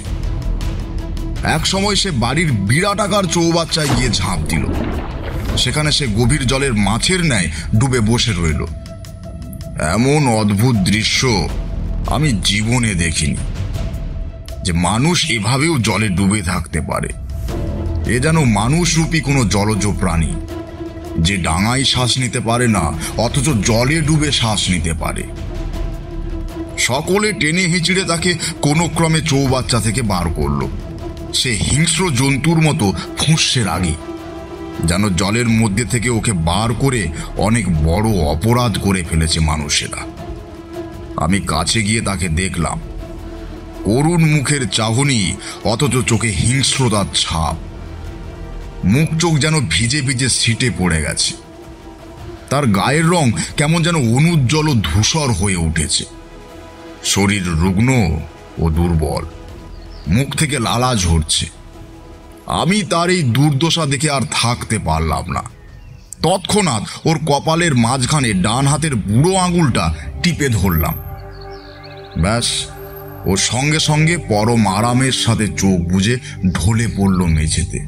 এক সময় সে বাড়ির বিরাটাকার চৌবাচ্চায় গিয়ে ঝাঁপ দিল। সেখানে সে গভীর জলের মাছের ন্যায় ডুবে বসে রইল। এমন অদ্ভুত দৃশ্য আমি জীবনে দেখিনি, যে মানুষ এভাবেও জলে ডুবে থাকতে পারে। এ যেন মানুষরূপী কোনো জলজ প্রাণী, যে ডাঙায় শ্বাস নিতে পারে না, অথচ জলে ডুবে শ্বাস নিতে পারে। সকলে টেনে হিঁচড়ে তাকে কোনো ক্রমে চৌবাচ্চা থেকে বার করলো। সে হিংস্র জন্তুর মতো ফুঁসছে রাগে, যেন জলের মধ্যে থেকে ওকে বার করে অনেক বড় অপরাধ করে ফেলেছে মানুষেরা। আমি কাছে গিয়ে তাকে দেখলাম। করুণ মুখের চাহনি, অথচ চোখে হিংস্রতার ছাপ। মুখ চোখ যেন ভিজে ভিজে ছিটে পড়ে গেছে। তার গায়ের রং কেমন যেন অনুজ্জ্বল ধূসর হয়ে উঠেছে। শরীর রুগ্ন ও দুর্বল, মুখ থেকে লালা ঝরছে। আমি তার এই দুর্দশা দেখে আর থাকতে পারলাম না। তৎক্ষণাৎ ওর কপালের মাঝখানে ডান হাতের বুড়ো আঙুলটা টিপে ধরলাম। ব্যাস, ওর সঙ্গে সঙ্গে পরম আরামের সাথে চোখ বুজে ঢলে পড়ল মেঝেতে।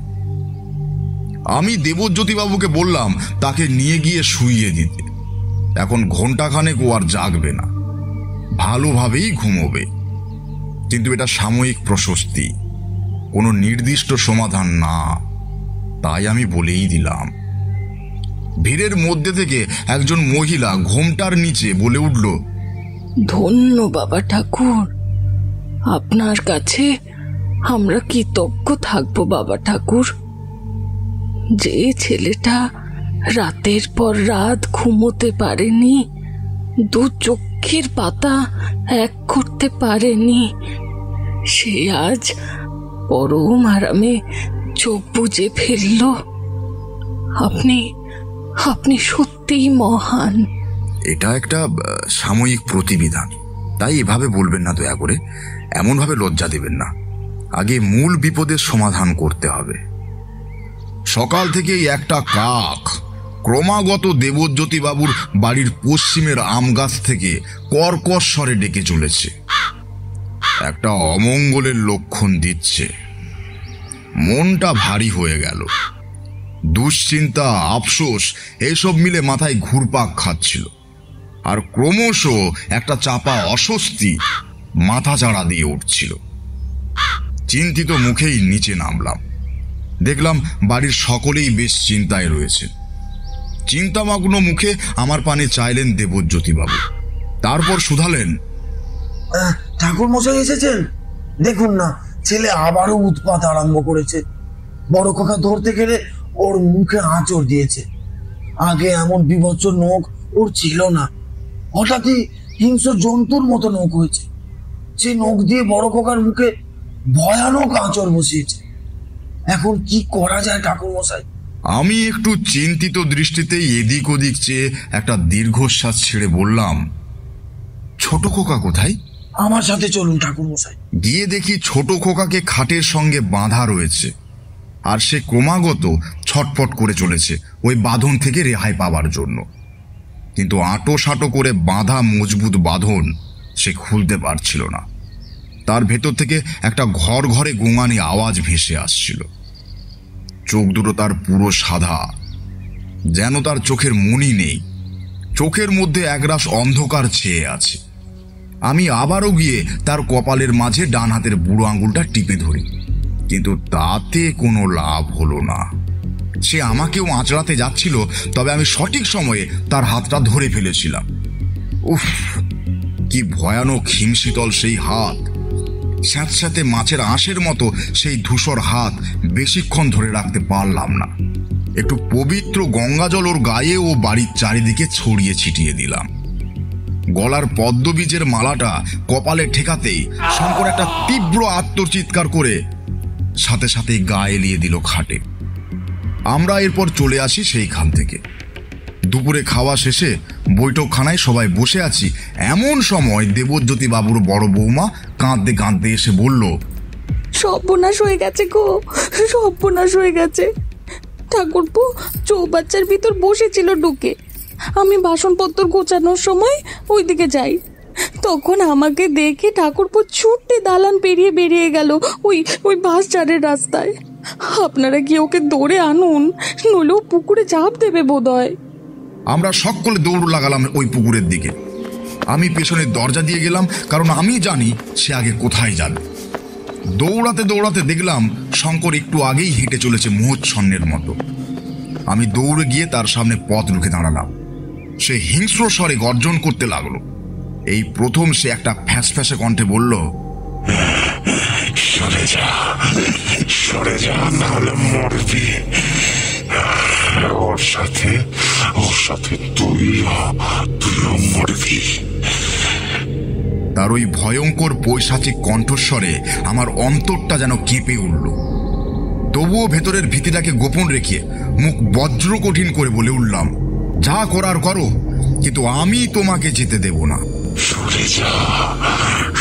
আমি দেবজ্যোতিবাবুকে বললাম তাকে নিয়ে গিয়ে শুইয়ে দিতে। এখন ঘন্টাখানেক ও আর জাগবে না, ভালোভাবেই ঘুমোবে। কিন্তু এটা সাময়িক প্রশস্তি, কোনো নির্দিষ্ট সমাধান না, তাই আমি বলেই দিলাম। ভিড়ের মধ্যে থেকে একজন মহিলা ঘোমটার নিচে বলে উঠল, ধন্য বাবা ঠাকুর, আপনার কাছে আমরা কৃতজ্ঞ থাকবো বাবা ঠাকুর। যে ছেলেটা রাতের পর রাত ঘুমোতে পারেনি, দু চোখের পাতা এক করতে পারেনি, সে আজ পরম আরামে চোখ বুজে ফেলল। আপনি আপনি সত্যিই মহান। এটা একটা সাময়িক প্রতিবিধান, তাই এভাবে বলবেন না দয়া করে, এমনভাবে লজ্জা দেবেন না। আগে মূল বিপদের সমাধান করতে হবে। সকাল থেকেই একটা কাক ক্রমাগত দেবজ্যোতিবাবুর বাড়ির পশ্চিমের আম গাছ থেকে কর্কশ স্বরে ডেকে চলেছে। একটা অমঙ্গলের লক্ষণ দিচ্ছে। মনটা ভারী হয়ে গেল। দুশ্চিন্তা, আফসোস এসব মিলে মাথায় ঘুরপাক খাচ্ছিল। আর ক্রমশ একটা চাপা অস্বস্তি মাথা চাড়া দিয়ে উঠছিল। চিন্তিত মুখেই নিচে নামলাম। দেখলাম বাড়ির সকলেই বেশ চিন্তায় রয়েছে। চিন্তামগ্ন মুখে আমার পানে চাইলেন দেবজ্যোতিবাবু, তারপর শুধালেন, ঠাকুর মশাই এসেছেন? দেখুন না, ছেলে আবারও উৎপাত আরম্ভ করেছে। বড় কাকা ধরতে গেলে ওর মুখে আঁচড় দিয়েছে। আগে এমন বিভৎস নখ ওর ছিল না, হঠাৎই হিংস্র জন্তুর মতো নখ হয়েছে। সে নখ দিয়ে বড় কাকার মুখে ভয়ানক আঁচড় বসিয়েছে। এখন কি করা যায় ঠাকুর মশাই? আমি একটু চিন্তিত দৃষ্টিতে এদিক ওদিক চেয়ে একটা দীর্ঘশ্বাস ছেড়ে বললাম, ছোট খোকা কোথায়? আমার সাথে চলুন ঠাকুর মশাই। গিয়ে দেখি ছোট খোকাকে খাটের সঙ্গে বাঁধা রয়েছে, আর সে ক্রমাগত ছটফট করে চলেছে ওই বাঁধন থেকে রেহাই পাওয়ার জন্য। কিন্তু আঁটো সাঁটো করে বাঁধা মজবুত বাঁধন সে খুলতে পারছিল না। তার ভেতর থেকে একটা ঘর ঘরে গোঙানি আওয়াজ ভেসে আসছিল। চোখ দুটো তার পুরো সাদা, যেন তার চোখের মনি নেই। চোখের মধ্যে একরাশ অন্ধকার ছেয়ে আছে। আমি আবারও গিয়ে তার কপালের মাঝে ডান হাতের বুড়ো আঙুলটা টিপে ধরি, কিন্তু তাতে কোনো লাভ হলো না। সে আমাকেও আঁচড়াতে যাচ্ছিল, তবে আমি সঠিক সময়ে তার হাতটা ধরে ফেলেছিলাম। উফ, কি ভয়ানক হিমশীতল সেই হাত! স্যাঁতস্যাঁতে মাছের আঁশের মতো সেই ধূসর হাত বেশিক্ষণ ধরে রাখতে পারলাম না। একটু পবিত্র গঙ্গাজল ওর গায়ে ও বাড়ির চারিদিকে ছড়িয়ে ছিটিয়ে দিলাম। গলার পদ্মবীজের মালাটা কপালে ঠেকাতেই শঙ্কর একটা তীব্র আত্মচিৎকার করে সাথে সাথেই গা এলিয়ে দিল খাটে। আমরা এরপর চলে আসি সেইখান থেকে। দুপুরে খাওয়া শেষে বৈঠকখানায় সবাই বসে আছি, এমন সময় দেবজ্যোতি বাবুর বড় বৌমা কাঁদতে কাঁদতে এসে বলল, সর্বনাশ হয়ে গেছে গো, সর্বনাশ হয়ে গেছে। ঠাকুরপো চৌবাচ্চার ভিতর বসেছিল ঢুকে। আমি বাসনপত্র গোছানোর সময় ওইদিকে যাই, তখন আমাকে দেখে ঠাকুরপো ছুটতে দালান পেরিয়ে বেরিয়ে গেল ওই ওই বাসচারের রাস্তায়। আপনারা কি ওকে ধরে আনুন, নইলেও পুকুরে ঝাঁপ দেবে বোধহয়। আমরা সকলে দৌড় লাগালাম ওই পুকুরের দিকে। আমি পেছনের দরজা দিয়ে গেলাম, কারণ আমি জানি সে আগে কোথায় যাবে। দৌড়াতে দৌড়াতে দেখলাম শঙ্কর একটু আগেই হেঁটে চলেছে মোহচ্ছন্নের মতো। আমি দৌড়ে গিয়ে তার সামনে পথ রুখে দাঁড়ালাম। সে হিংস্র স্বরে গর্জন করতে লাগলো। এই প্রথম সে একটা ফ্যাঁসফ্যাঁসে কণ্ঠে বলল, সরে যা, নাহলে মরবি। ওর সাথে তুইও মরবি। তার ওই ভয়ঙ্কর পৈশাচিক কণ্ঠস্বরে আমার অন্তরটা যেন কেঁপে উঠল। তবুও ভেতরের ভীতিটাকে গোপন রেখে মুখ বজ্র কঠিন করে বলে উঠলাম, যা করার করো, কিন্তু আমি তোমাকে যেতে দেব না।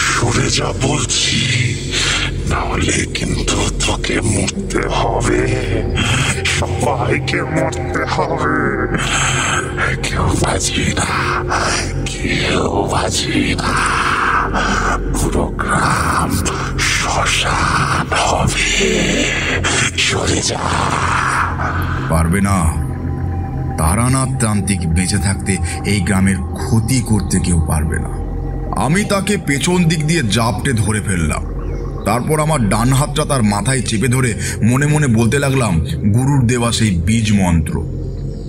সরে যা বলছি, নাহলে কিন্তু তোকে মরতে হবে। সবাইকে মরতে হবে। কেউ বাঁচবি না, পুরো গ্রাম শ্মশান হবে। সরে যা। পারবে না। তারানাথ তান্ত্রিক বেঁচে থাকতে এই গ্রামের ক্ষতি করতে কেউ পারবে না। আমি তাকে পেছন দিক দিয়ে জাপটে ধরে ফেললাম। তারপর আমার ডান হাতটা তার মাথায় চেপে ধরে মনে মনে বলতে লাগলাম গুরুর দেওয়া সেই বীজ মন্ত্র।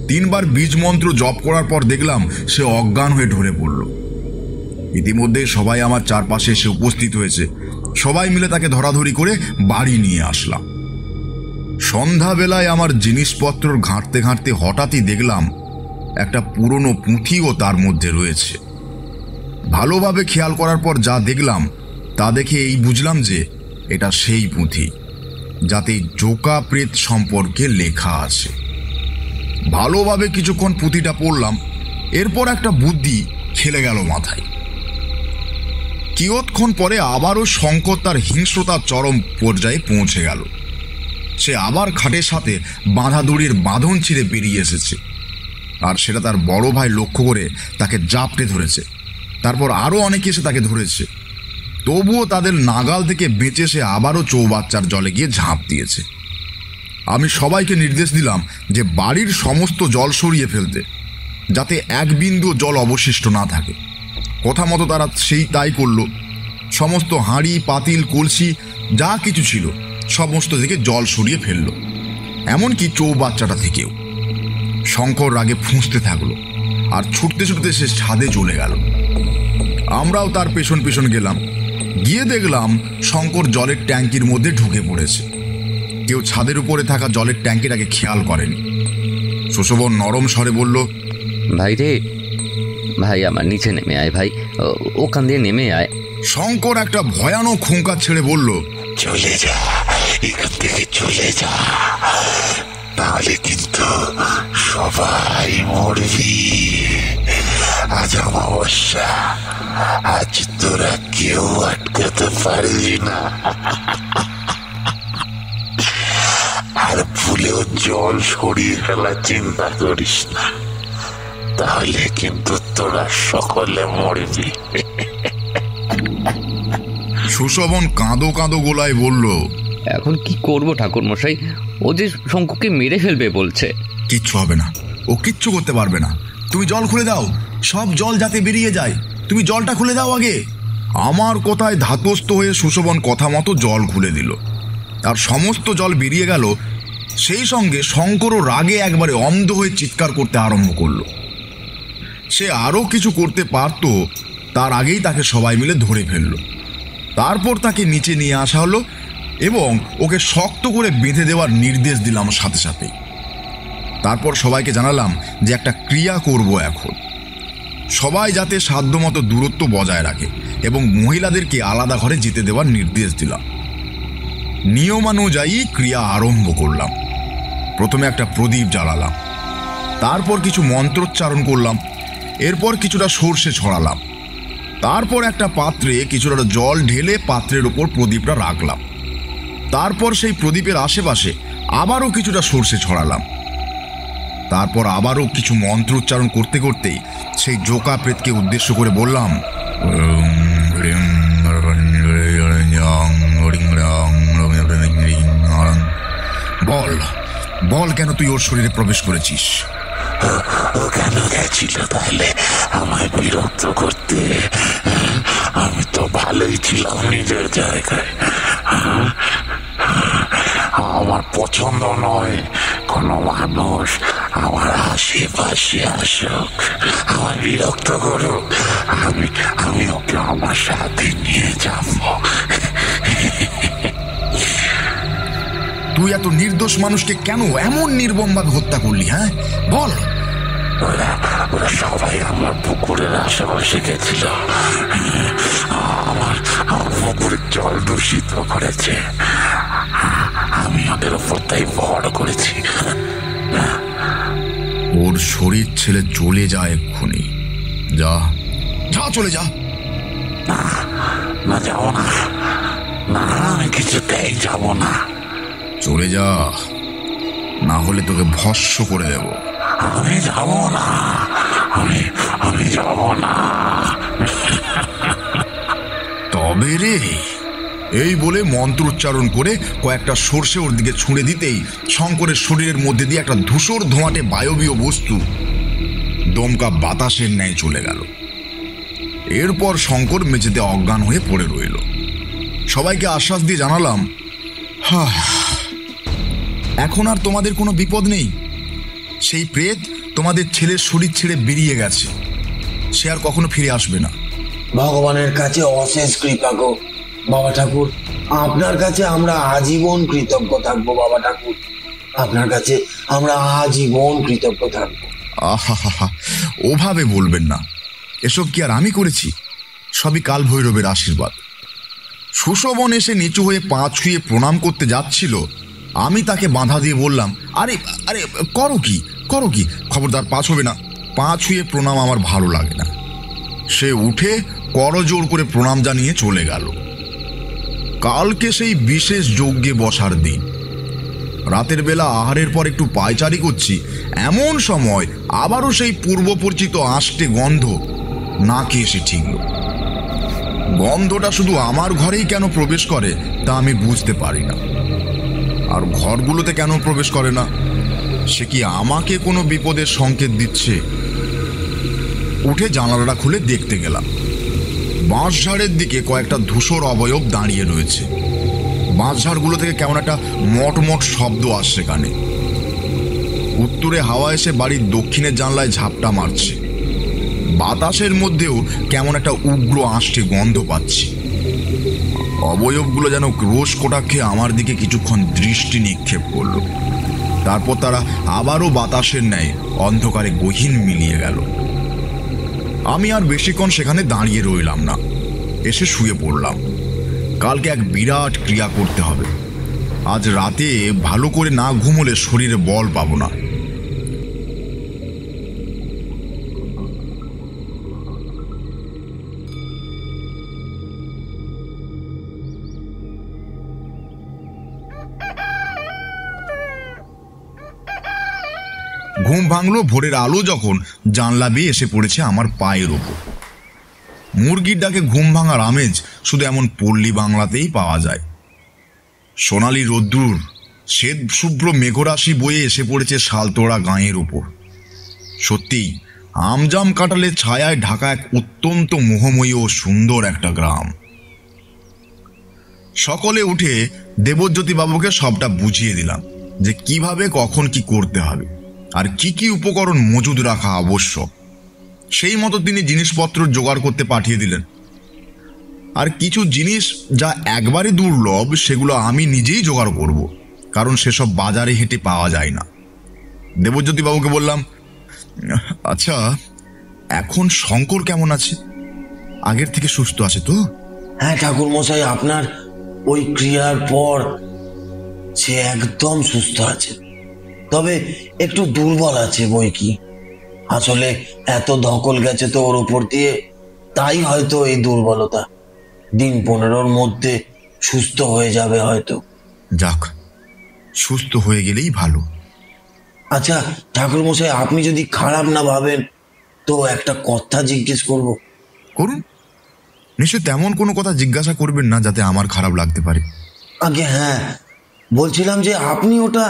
3 বার বীজ মন্ত্র জপ করার পর দেখলাম সে অজ্ঞান হয়ে ঢলে পড়ল। ইতিমধ্যে সবাই আমার চারপাশে এসে উপস্থিত হয়েছে। সবাই মিলে তাকে ধরাধরি করে বাড়ি নিয়ে আসলাম। সন্ধ্যাবেলায় আমার জিনিসপত্র ঘাঁটতে ঘাঁটতে হঠাৎই দেখলাম একটা পুরনো পুঁথিও তার মধ্যে রয়েছে। ভালোভাবে খেয়াল করার পর যা দেখলাম তা দেখে এই বুঝলাম যে এটা সেই পুঁথি যাতে জোকা প্রেত সম্পর্কে লেখা আছে। ভালোভাবে কিছুক্ষণ পুঁথিটা পড়লাম, এরপর একটা বুদ্ধি খেলে গেল মাথায়। কিয়ৎক্ষণ পরে আবারও শঙ্কর তার হিংস্রতার চরম পর্যায়ে পৌঁছে গেল। সে আবার খাটের সাথে বাঁধা দড়ির বাঁধন ছিঁড়ে বেরিয়ে এসেছে, আর সেটা তার বড় ভাই লক্ষ্য করে তাকে জাপটে ধরেছে। তারপর আরও অনেকে এসে তাকে ধরেছে। তবুও তাদের নাগাল থেকে বেঁচে সে আবারও চৌবাচ্চার জলে গিয়ে ঝাঁপ দিয়েছে। আমি সবাইকে নির্দেশ দিলাম যে বাড়ির সমস্ত জল সরিয়ে ফেলতে। যাতে এক বিন্দু জল অবশিষ্ট না থাকে। কথা মতো তারা সেই তাই করলো। সমস্ত হাঁড়ি, পাতিল, কলসি যা কিছু ছিল সমস্ত থেকে জল সরিয়ে ফেললো, এমনকি চৌবাচ্চাটা থেকেও। শঙ্কর রাগে ফুঁসতে থাকলো আর ছুটতে ছুটতে সে ছাদে চলে গেল। আমরাও তার পেছন পেছন গেলাম। গিয়ে দেখলাম শঙ্কর জলের ট্যাঙ্কির মধ্যে ঢুকে পড়েছে। কেউ ছাদের উপরে থাকা জলের ট্যাঙ্কিটাকে খেয়াল করেনি। সুশোভন নরম স্বরে বলল, ভাই রে, ভাই আমার নিচে নেমে আয় ভাই, ওখান দিয়ে নেমে আয়। শঙ্কর একটা ভয়ানক খুঙ্কার ছেড়ে বলল, চলে যা, এখান থেকে চলে যা, তাহলে কিন্তু সবাই মরবি। আজ অমাবস্যা, আজ তোরা কেউ আটকাতে পারবি না। আর ভুলেও জল সরিয়ে ফেলার চিন্তা করিস না, তাহলে কিন্তু তোরা সকলে মরবি। সুশোভন কাঁদো কাঁদো গোলায় বলল, এখন কি করব ঠাকুর মশাই? ও যে শঙ্কুকে মেরে ফেলবে বলছে। কিচ্ছু হবে না, ও কিচ্ছু করতে পারবে না। তুমি জল খুলে দাও, সব জল যাতে বেরিয়ে যায়। তুমি জলটা খুলে দাও আগে। আমার কথায় ধাতস্থ হয়ে সুশোভন কথা মতো জল খুলে দিল, আর সমস্ত জল বেরিয়ে গেল। সেই সঙ্গে শঙ্করও রাগে একবারে অন্ধ হয়ে চিৎকার করতে আরম্ভ করলো। সে আরও কিছু করতে পারত, তার আগেই তাকে সবাই মিলে ধরে ফেলল। তারপর তাকে নিচে নিয়ে আসা হলো এবং ওকে শক্ত করে বেঁধে দেওয়ার নির্দেশ দিলাম সাথে সাথে। তারপর সবাইকে জানালাম যে একটা ক্রিয়া করব এখন। সবাই যাতে সাধ্যমতো দূরত্ব বজায় রাখে এবং মহিলাদেরকে আলাদা ঘরে যেতে দেওয়ার নির্দেশ দিলাম। নিয়মানুযায়ী ক্রিয়া আরম্ভ করলাম। প্রথমে একটা প্রদীপ জ্বালালাম, তারপর কিছু মন্ত্রোচ্চারণ করলাম, এরপর কিছুটা সর্ষে ছড়ালাম, তারপর একটা পাত্রে কিছুটা জল ঢেলে পাত্রের ওপর প্রদীপটা রাখলাম, তারপর সেই প্রদীপের আশেপাশে আবারও কিছুটা সর্ষে ছড়ালাম, তারপর আবারও কিছু মন্ত্র উচ্চারণ করতে করতেই সেই জোকা প্রেতকে উদ্দেশ্য করে বললাম, বল বল কেন তুই ওর শরীরে প্রবেশ করেছিস? ও কেন গেছিল তাহলে আমায় বিরক্ত করতে? আমি তো ভালোই ছিলাম নিজের জায়গায়। আমার পছন্দ নয় কোনো মানুষ আমার আশেপাশে আসুক, আমার বিরক্ত করুক। আমি ওকে আমার সাথে নিয়ে যাব। তুই এত নির্দোষ মানুষকে কেন এমন নির্মমভাবে হত্যা করলি? হ্যাঁ বল। ওরা সবাই আমার পুকুরের আশেপাশে গেছিল, আমার পুকুরের জল দূষিত করেছে। আমি ওদের ওপর তাই ভর করেছি। ওর শরীর ছেড়ে চলে যায় এক্ষুনি। যা যা, চলে যা। না যাবো না, না আমি কিছুতেই যাব না। চলে যা, না হলে তোকে ভস্ম করে দেব। আমি যাব না, আমি যাব না। তবে রে, এই বলে মন্ত্র উচ্চারণ করে কয়েকটা সর্ষে ওর দিকে ছুঁড়ে দিতেই শঙ্করের শরীরের মধ্যে দিয়ে একটা ধূসর ধোঁয়াটে বায়বীয় বস্তু দমকা বাতাসের ন্যায় চলে গেল। এরপর শঙ্কর মেঝেতে অজ্ঞান হয়ে পড়ে রইল। সবাইকে আশ্বাস দিয়ে জানালাম, এখন আর তোমাদের কোনো বিপদ নেই। সেই প্রেত তোমাদের ছেলের শরীর ছেড়ে বেরিয়ে গেছে, সে আর কখনো ফিরে আসবে না। ভগবানের কাছে অশেষ কৃপা গো বাবা ঠাকুর। আপনার কাছে আমরা আজীবন কৃতজ্ঞ থাকবো বাবা ঠাকুর, আপনার কাছে আমরা আজীবন কৃতজ্ঞ থাকবো। আহা, ওভাবে বলবেন না। এসব কি আর আমি করেছি? সবই কাল ভৈরবের আশীর্বাদ। সুশোভন এসে নিচু হয়ে পা ছুঁয়ে প্রণাম করতে যাচ্ছিল, আমি তাকে বাধা দিয়ে বললাম, আরে আরে করো কি, খবরদার পা ছুঁবে না। পা ছুঁয়ে প্রণাম আমার ভালো লাগে না। সে উঠে করজোর করে প্রণাম জানিয়ে চলে গেল। কালকে সেই বিশেষ যজ্ঞে বসার দিন। রাতের বেলা আহারের পর একটু পায়চারি করছি, এমন সময় আবারও সেই পূর্ব পরিচিত আষ্টে গন্ধ নাকে এসে ঠিকল। গন্ধটা শুধু আমার ঘরেই কেন প্রবেশ করে তা আমি বুঝতে পারি না। আর ঘরগুলোতে কেন প্রবেশ করে না? সে কি আমাকে কোনো বিপদের সংকেত দিচ্ছে? উঠে জানালাটা খুলে দেখতে গেলাম। বাঁশঝাড়ের দিকে কয়েকটা ধূসর অবয়ব দাঁড়িয়ে রয়েছে। বাঁশঝাড়গুলো থেকে কেমন একটা মটমট শব্দ আসছে কানে। উত্তরে হাওয়া এসে বাড়ির দক্ষিণের জানলায় ঝাপটা মারছে। বাতাসের মধ্যেও কেমন একটা উগ্র আঁশটে গন্ধ পাচ্ছি। অবয়বগুলো যেন রোষ কটাক্ষে আমার দিকে কিছুক্ষণ দৃষ্টি নিক্ষেপ করল। তারপর তারা আবারও বাতাসের ন্যায় অন্ধকারে গহীন মিলিয়ে গেল। আমি আর বেশিক্ষণ সেখানে দাঁড়িয়ে রইলাম না, এসে শুয়ে পড়লাম। কালকে এক বিরাট ক্রিয়া করতে হবে। আজ রাতে ভালো করে না ঘুমোলে শরীরে বল পাবো না। ঘুম ভাঙলো ভোরের আলো যখন জানলা বেয়ে এসে পড়েছে আমার পায়ের ওপর। মুরগির ডাকে ঘুম ভাঙার আমেজ শুধু এমন পল্লী বাংলাতেই পাওয়া যায়। সোনালি রোদ্দুর শ্বেত শুভ্র মেঘরাশি বয়ে এসে পড়েছে শালতোড়া গাঁয়ের ওপর। সত্যিই আমজাম কাঁঠালের ছায়ায় ঢাকা এক অত্যন্ত মোহময়ী ও সুন্দর একটা গ্রাম। সকলে উঠে দেবজ্যোতি বাবুকে সবটা বুঝিয়ে দিলাম যে কিভাবে কখন কি করতে হবে আর কি কি উপকরণ মজুদ রাখা আবশ্যক। সেই মতো তিনি জিনিসপত্র জোগাড় করতে পাঠিয়ে দিলেন। আর কিছু জিনিস যা একবারে দুর্লভ সেগুলো আমি নিজেই জোগাড় করব, কারণ সেসব বাজারে হেঁটে পাওয়া যায় না। দেবজ্যোতি বাবুকে বললাম, আচ্ছা এখন শঙ্কর কেমন আছে? আগের থেকে সুস্থ আছে তো? হ্যাঁ ঠাকুর মশাই, আপনার ওই ক্রিয়ার পর সে একদম সুস্থ আছে, তবে একটু দুর্বল আছে বই কি। আসলে এত ধকল গেছে তো ওর উপর দিয়ে, তাই হয়তো এই দুর্বলতা। দিন 15-র মধ্যে সুস্থ হয়ে যাবে হয়তো। যাক, সুস্থ হয়ে গেলেই ভালো। আচ্ছা ঠাকুর মশাই, আপনি যদি খারাপ না ভাবেন তো একটা কথা জিজ্ঞেস করব। করুন, নিশ্চয় তেমন কোনো কথা জিজ্ঞাসা করবেন না যাতে আমার খারাপ লাগতে পারে। আগে হ্যাঁ, বলছিলাম যে আপনি ওটা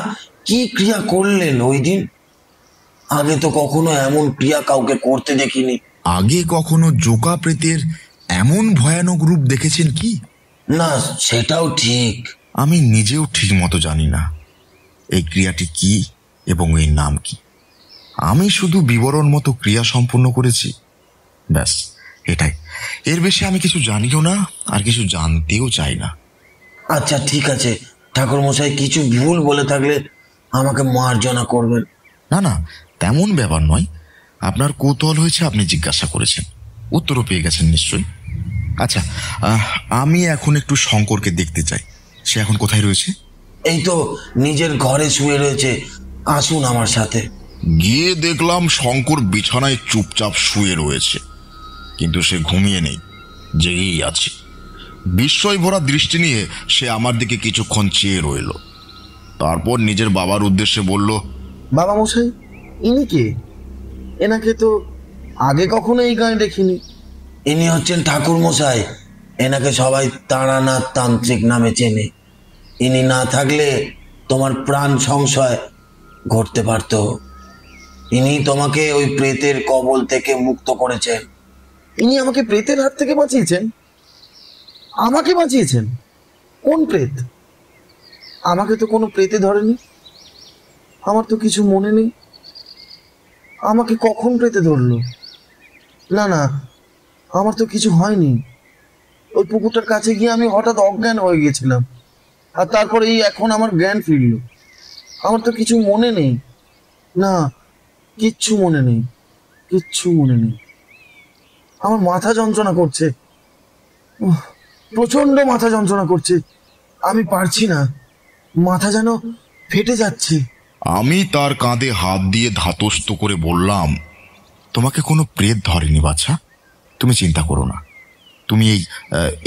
কি ক্রিয়া করলেন ওই দিন? আগে তো কখনো এমন ক্রিয়া কাউকে করতে দেখিনি। আগে কখনো জোকা প্রেতের এমন ভয়ানক রূপ দেখেছেন কি? না, সেটাও ঠিক। আমি নিজেও ঠিক মতো জানি না এই ক্রিয়াটি কি এবং এর নাম কি। আমি শুধু বিবরণ মতো ক্রিয়া সম্পন্ন করেছি, ব্যাস এটাই। এর বেশি আমি কিছু জানিও না, আর কিছু জানতেও চাই না। আচ্ছা ঠিক আছে ঠাকুর মশাই, কিছু ভুল বলে থাকলে আমাকে মার্জনা করবেন। না না, তেমন ব্যাপার নয়। আপনার কৌতূহল হয়েছে, আপনি জিজ্ঞাসা করেছেন, উত্তরও পেয়ে গেছেন নিশ্চয়ই। আচ্ছা, আমি এখন একটু শঙ্করকে দেখতে চাই। সে এখন কোথায় রয়েছে? এই তো নিজের ঘরে শুয়ে রয়েছে, আসুন আমার সাথে। গিয়ে দেখলাম শঙ্কর বিছানায় চুপচাপ শুয়ে রয়েছে, কিন্তু সে ঘুমিয়ে নেই, জেগেই আছে। বিস্ময় ভরা দৃষ্টি নিয়ে সে আমার দিকে কিছুক্ষণ চেয়ে রইল। তারপর নিজের বাবার উদ্দেশ্যে বলল, বাবা মশাই, ইনি কে? এনাকে তো আগে কখনো এই গায়ে দেখিনি। ইনি হচ্ছেন ঠাকুর মশাই। এনাকে সবাই তারানাথ তান্ত্রিক নামে চেনে। ইনি না থাকলে তোমার প্রাণ সংশয় ঘটতে পারত। ইনি তোমাকে ওই প্রেতের কবল থেকে মুক্ত করেছেন। ইনি আমাকে প্রেতের হাত থেকে বাঁচিয়েছেন? আমাকে বাঁচিয়েছেন? কোন প্রেত? আমাকে তো কোনো প্রেতে ধরেনি। আমার তো কিছু মনে নেই। আমাকে কখন প্রেতে ধরলো? না না, আমার তো কিছু হয়নি। ওই পুকুরটার কাছে গিয়ে আমি হঠাৎ অজ্ঞান হয়ে গেছিলাম, আর তারপরে এই এখন আমার জ্ঞান ফিরল। আমার তো কিছু মনে নেই। না, কিচ্ছু মনে নেই, কিচ্ছু মনে নেই। আমার মাথা যন্ত্রণা করছে, প্রচন্ড মাথা যন্ত্রণা করছে। আমি পারছি না, মাথা যেন ফেটে যাচ্ছে। আমি তার কাঁধে হাত দিয়ে ধাতস্থ করে বললাম, তোমাকে কোনো প্রেত ধরেনি বাচ্চা, তুমি চিন্তা করো না। তুমি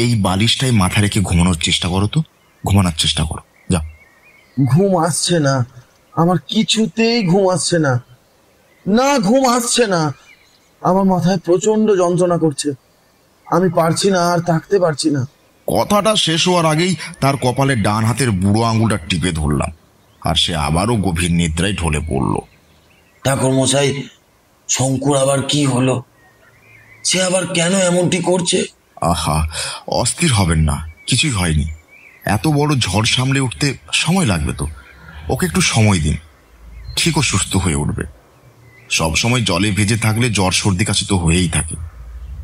এই বালিশটাই মাথা রেখে ঘুমানোর চেষ্টা করো, তো ঘুমানোর চেষ্টা করো, যাও। ঘুম আসছে না, আমার কিছুতেই ঘুম আসছে না। না, ঘুম আসছে না। আমার মাথায় প্রচন্ড যন্ত্রণা করছে, আমি পারছি না, আর থাকতে পারছি না। কথাটা শেষ হওয়ার আগেই তার কপালে ডান হাতের বুড়ো আঙুলটা টিপে ধরলাম, আর সে আবারও গভীর নিদ্রায় ঢলে পড়ল। ঠাকুর মশাই, শঙ্কুর আবার কি হলো? সে আবার কেন এমনটি করছে? আহা, অস্থির হবেন না, কিছুই হয়নি। এত বড় ঝড় সামলে উঠতে সময় লাগবে তো, ওকে একটু সময় দিন, ঠিক ও সুস্থ হয়ে উঠবে। সব সময় জলে ভেজে থাকলে জ্বর সর্দি কাশি তো হয়েই থাকে,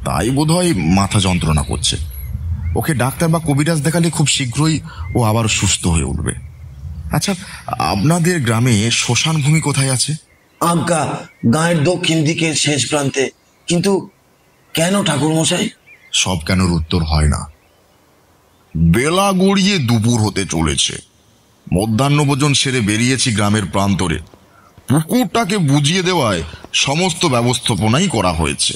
তাই বোধহয় মাথা যন্ত্রণা করছে। ওকে ডাক্তার বা কবিরাজ দেখালে খুব শীঘ্রই ও আবার সুস্থ হয়ে উঠবে। আচ্ছা, আপনাদের গ্রামে শ্মশান ভূমি কোথায় আছে? আমকা গাঁয়ের দক্ষিণ দিকের শেষ প্রান্তে। কিন্তু কেন ঠাকুরমশাই? সব কেনর উত্তর হয় না। বেলা গড়িয়ে দুপুর হতে চলেছে, মধ্যাহ্নভোজন সেরে বেরিয়েছি গ্রামের প্রান্তরে। পুকুরটাকে বুঝিয়ে দেওয়ায় সমস্ত ব্যবস্থাপনাই করা হয়েছে।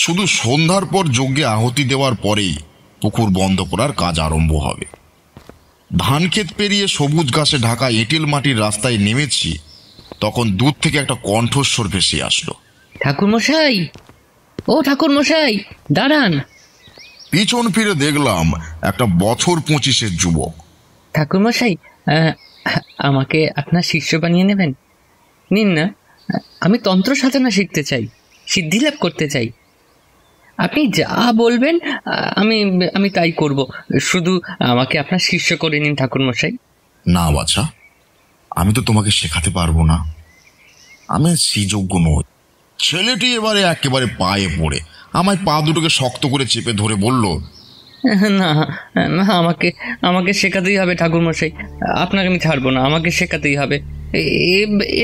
শুধু সন্ধ্যার পর যজ্ঞে আহুতি দেওয়ার পরেই পুকুর বন্ধ করার কাজ আরম্ভ হবে। ধানক্ষেত পেরিয়ে সবুজ ঘাসে ঢাকা এঁটেল মাটির রাস্তায় নেমেছি, তখন দূর থেকে একটা কণ্ঠস্বর ভেসে আসলো। ঠাকুরমশাই, ও ঠাকুরমশাই, দাঁড়ান। পিছন ফিরে দেখলাম একটা বছর 25-এর যুবক। ঠাকুরমশাই, আমাকে আপনার শিষ্য বানিয়ে নেবেন? নিন না, আমি তন্ত্র সাধনা শিখতে চাই, সিদ্ধি লাভ করতে চাই। আপনি যা বলবেন আমি আমি তাই করব, শুধু আমাকে আপনার শিষ্য করে নিন ঠাকুরমশাই। না বাছা, আমি তো তোমাকে শেখাতে পারবো না, আমি শ্রীযোগ্য নই। ছেলেটি এবারে একেবারে পায়ে পড়ে আমায় পা দুটোকে শক্ত করে চেপে ধরে বলল, না না, আমাকে শেখাতেই হবে ঠাকুরমশাই, আপনাকে আমি ছাড়বো না, আমাকে শেখাতেই হবে।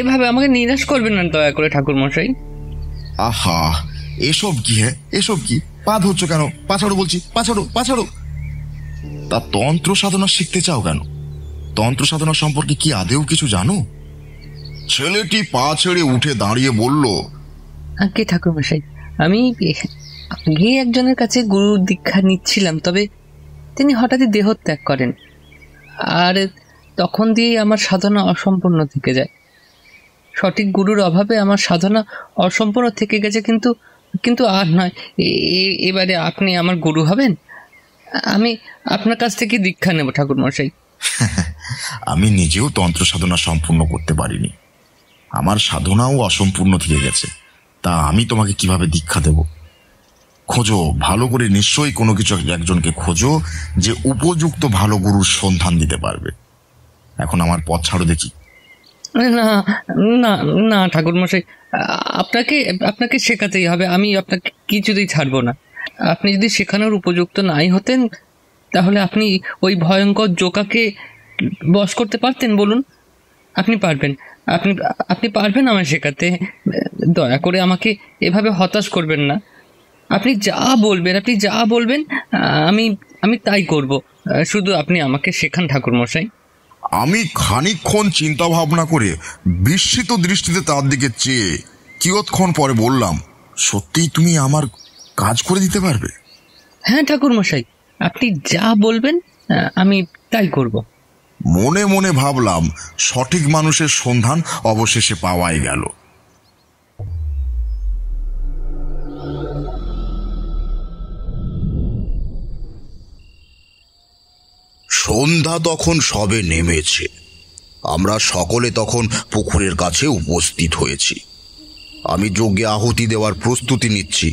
এভাবে আমাকে নিরাশ করবেন না দয়া করে ঠাকুরমশাই। আহা, এসব কি? হ্যাঁ, এসব কি? পা ধরছো কেন? পাছাড়ো বলছি, পাছাড়ো পাছাড়ো। তা তন্ত্র সাধনা শিখতে চাও কেন? তন্ত্র সাধনা সম্পর্কে কি আদেও কিছু জানো? ছেলেটি পা ছেড়ে উঠে দাঁড়িয়ে বলল, আগে ঠাকুরমশাই, আমি আগে একজনের কাছে গুরু দীক্ষা নিচ্ছিলাম, তবে তিনি হঠাৎই দেহত্যাগ করেন, আর তখন দিয়েই আমার সাধনা অসম্পূর্ণ থেকে যায়। সঠিক গুরুর অভাবে আমার সাধনা অসম্পূর্ণ থেকে গেছে, কিন্তু আর নয়, এবারে আপনি আমার গুরু হবেন, আমি আপনার কাছ থেকে দীক্ষা নেব ঠাকুরমশাই। আমি নিজেও তন্ত্র সাধনা সম্পূর্ণ করতে পারিনি, আমার সাধনাও অসম্পূর্ণ থেকে গেছে, তা আমি তোমাকে কিভাবে দীক্ষা দেব? খোঁজো ভালো করে, নিশ্চয়ই কোনো কিছু একজনকে খোঁজো যে উপযুক্ত ভালো গুরুর সন্ধান দিতে পারবে। এখন আমার পথ ছাড়ো দেখি। না না না ঠাকুরমশাই, আপনাকে শেখাতেই হবে, আমি আপনাকে কিছুতেই ছাড়বো না। আপনি যদি শেখানোর উপযুক্ত নাই হতেন, তাহলে আপনি ওই ভয়ঙ্কর জোকাকে বশ করতে পারতেন? বলুন, আপনি পারবেন? আপনি পারবেন আমায় শেখাতে? দয়া করে আমাকে এভাবে হতাশ করবেন না। আপনি যা বলবেন আমি তাই করব, শুধু আপনি আমাকে শেখান ঠাকুরমশাই। আমি খানিকক্ষণ চিন্তা ভাবনা করে বিস্মিত দৃষ্টিতে তার দিকে চেয়ে কিয়ৎক্ষণ পরে বললাম, সত্যিই তুমি আমার কাজ করে দিতে পারবে? হ্যাঁ ঠাকুরমশাই, আপনি যা বলবেন আমি তাই করব। মনে মনে ভাবলাম, সঠিক মানুষের সন্ধান অবশেষে পাওয়াই গেল। সন্ধ্যা তখন সবে নেমেছে। আমরা সকলে তখন পুকুরের কাছে উপস্থিত হয়েছি। আমি যজ্ঞে আহুতি দেওয়ার প্রস্তুতি নিচ্ছি।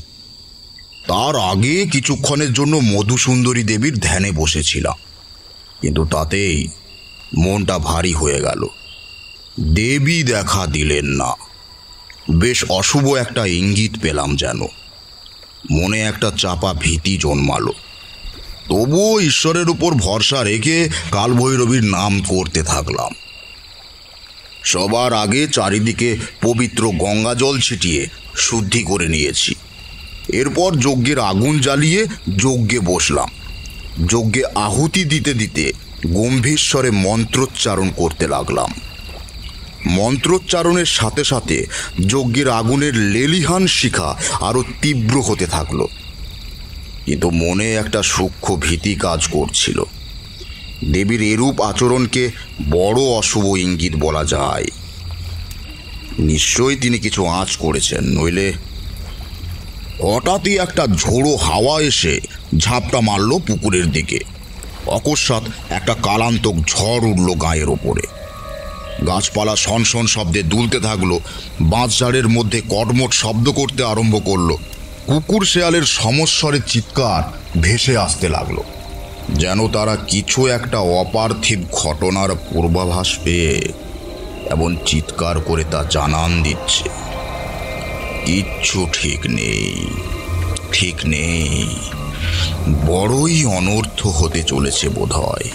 তার আগে কিছুক্ষণের জন্য মধুসুন্দরী দেবীর ধ্যানে বসেছিলাম, কিন্তু তাতেই মনটা ভারী হয়ে গেল। দেবী দেখা দিলেন না। বেশ অশুভ একটা ইঙ্গিত পেলাম, যেন মনে একটা চাপা ভীতি জন্মালো। তবুও ঈশ্বরের উপর ভরসা রেখে কালভৈরবীর নাম করতে থাকলাম। সবার আগে চারিদিকে পবিত্র গঙ্গা জল ছিটিয়ে শুদ্ধি করে নিয়েছি। এরপর যজ্ঞের আগুন জ্বালিয়ে যজ্ঞে বসলাম। যজ্ঞে আহুতি দিতে দিতে গম্ভীর স্বরে মন্ত্রোচ্চারণ করতে লাগলাম। মন্ত্রোচ্চারণের সাথে সাথে যজ্ঞের আগুনের লেলিহান শিখা আরো তীব্র হতে থাকলো, কিন্তু মনে একটা সূক্ষ্ম ভীতি কাজ করছিল। দেবীর এরূপ আচরণকে বড় অশুভ ইঙ্গিত বলা যায়। নিশ্চয়ই তিনি কিছু আঁচ করেছেন, নইলে হঠাৎই একটা ঝোড়ো হাওয়া এসে ঝাপটা মারল পুকুরের দিকে। অকস্মাৎ একটা কালান্তক ঝড় উঠল গায়ের ওপরে। গাছপালা সনসন শব্দে দুলতে থাকলো, বাঁশঝাড়ের মধ্যে কটমট শব্দ করতে আরম্ভ করলো। কুকুর শেয়ালের সমস্বরে চিৎকার ভেসে আসতে লাগলো, যেন তারা কিছু একটা অপার্থিব ঘটনার পূর্বাভাস পেয়ে এমন চিৎকার করে তা জানান দিচ্ছে। কিচ্ছু ঠিক নেই, ঠিক নেই। বড়ই অনর্থ হতে চলেছে বোধহয়,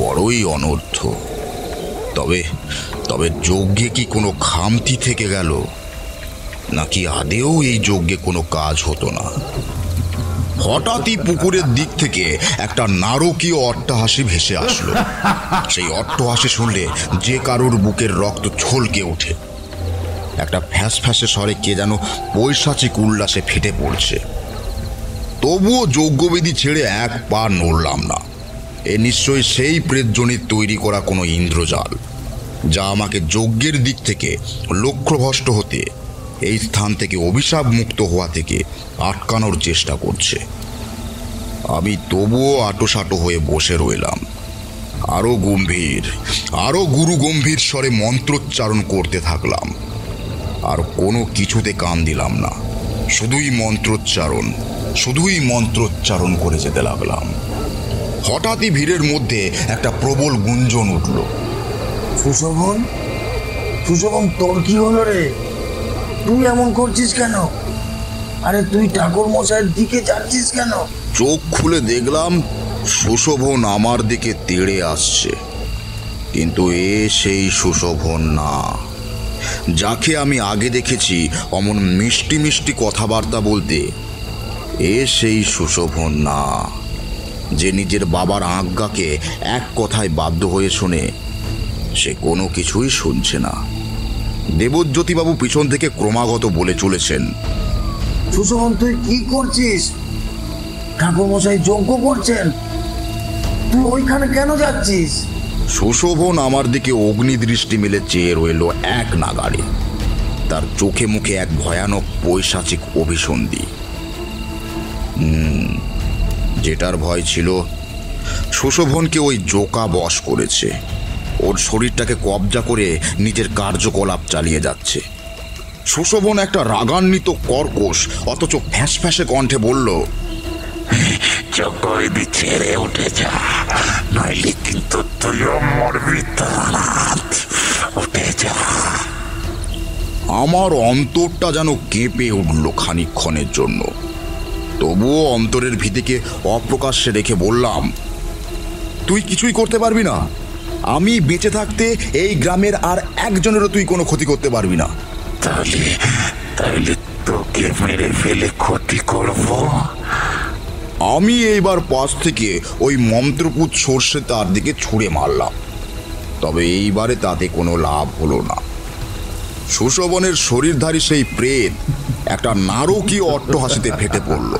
বড়ই অনর্থ। তবে তবে যজ্ঞে কি কোনো খামতি থেকে গেল, নাকি আদেও এই যজ্ঞে কোনো কাজ হতো না? হঠাৎই পুকুরের দিক থেকে একটা নারকীয় অট্টহাসি ভেসে আসলো। সেই অট্টহাসি শুনলে যে কারুর বুকের রক্ত ছলকে ওঠে। একটা ফ্যাঁস ফ্যাঁসে স্বরে কে যেন পৈশাচিক উল্লাসে ফেটে পড়ছে। তবুও যজ্ঞবেদী ছেড়ে এক পা নড়লাম না। এ নিশ্চয়ই সেই প্রেতজনিত তৈরি করা কোনো ইন্দ্রজাল, যা আমাকে যজ্ঞের দিক থেকে লক্ষ্যভ্রষ্ট হতে, এই স্থান থেকে অভিশাপ মুক্ত হওয়া থেকে আটকানোর চেষ্টা করছে। আমি তবুও আটোসাটো হয়ে বসে রইলাম। আরো গম্ভীর, আরো গুরু গম্ভীর স্বরে মন্ত্রোচ্চারণ করতে থাকলাম। আর কোনো কিছুতে কান দিলাম না, শুধুই মন্ত্রোচ্চারণ, শুধুই মন্ত্রোচ্চারণ করে যেতে লাগলাম। হঠাৎই ভিড়ের মধ্যে একটা প্রবল গুঞ্জন উঠল। সুশোভন, সুশোভন, তোর কি হলো রে? তুই এমন করছিস কেন? আরে তুই ঠাকুর মশাইয়ের দিকে যাচ্ছিস কেন? চোখ খুলে দেখলাম সুশোভন আমার দিকে তেড়ে আসছে, কিন্তু এ সেই সুশোভন না যাকে আমি আগে দেখেছি অমন মিষ্টি মিষ্টি কথাবার্তা বলতে। এ সেই সুশোভন না যে নিজের বাবার আজ্ঞাকে এক কথায় বাধ্য হয়ে শোনে। সে কোনো কিছুই শুনছে না। দেবজ্যোতিবাবু পিছন থেকে ক্রমাগত বলে চলেছেন, সুশোভন, তুই কি করছিস? ঠাকুর মশাই যজ্ঞ করছেন, তুই ওইখানে কেন যাচ্ছিস? সুশোভন আমার দিকে অগ্নিদৃষ্টি মেলে চেয়ে রইল এক নাগাড়ে। তার চোখে মুখে এক ভয়ানক পৈশাচিক অভিসন্ধি। যেটার ভয় ছিল, সুশোভনকে ওই জোকা বশ করেছে। ওর শরীরটাকে কবজা করে নিজের কার্যকলাপ চালিয়ে যাচ্ছে। সুশোভন একটা রাগান্বিত কর্কশ অথচ ফ্যাঁস ফ্যাঁসে কণ্ঠে বলল, যজ্ঞবেদী ছেড়ে উঠে যা, নইলে কিন্তু তুইও মরবি। উঠে যা। আমার অন্তরটা যেন কেঁপে উঠল খানিকক্ষণের জন্য। তবুও অন্তরের ভীতিকে অপ্রকাশ্যে রেখে বললাম, তুই কিছুই করতে পারবি না। আমি বেঁচে থাকতে এই গ্রামের আর একজনেরও তুই কোনো ক্ষতি করতে পারবি না। তাহলে তোকে মেরে ফেলে ক্ষতি করব। আমি এইবার পাশ থেকে ওই মন্ত্রপুত সর্ষে তার দিকে ছুঁড়ে মারলাম। তবে এইবারে তাতে কোনো লাভ হলো না। সুশোভনের শরীরধারী সেই প্রেত একটা নারকীয় অট্টহাসিতে ফেটে পড়ল।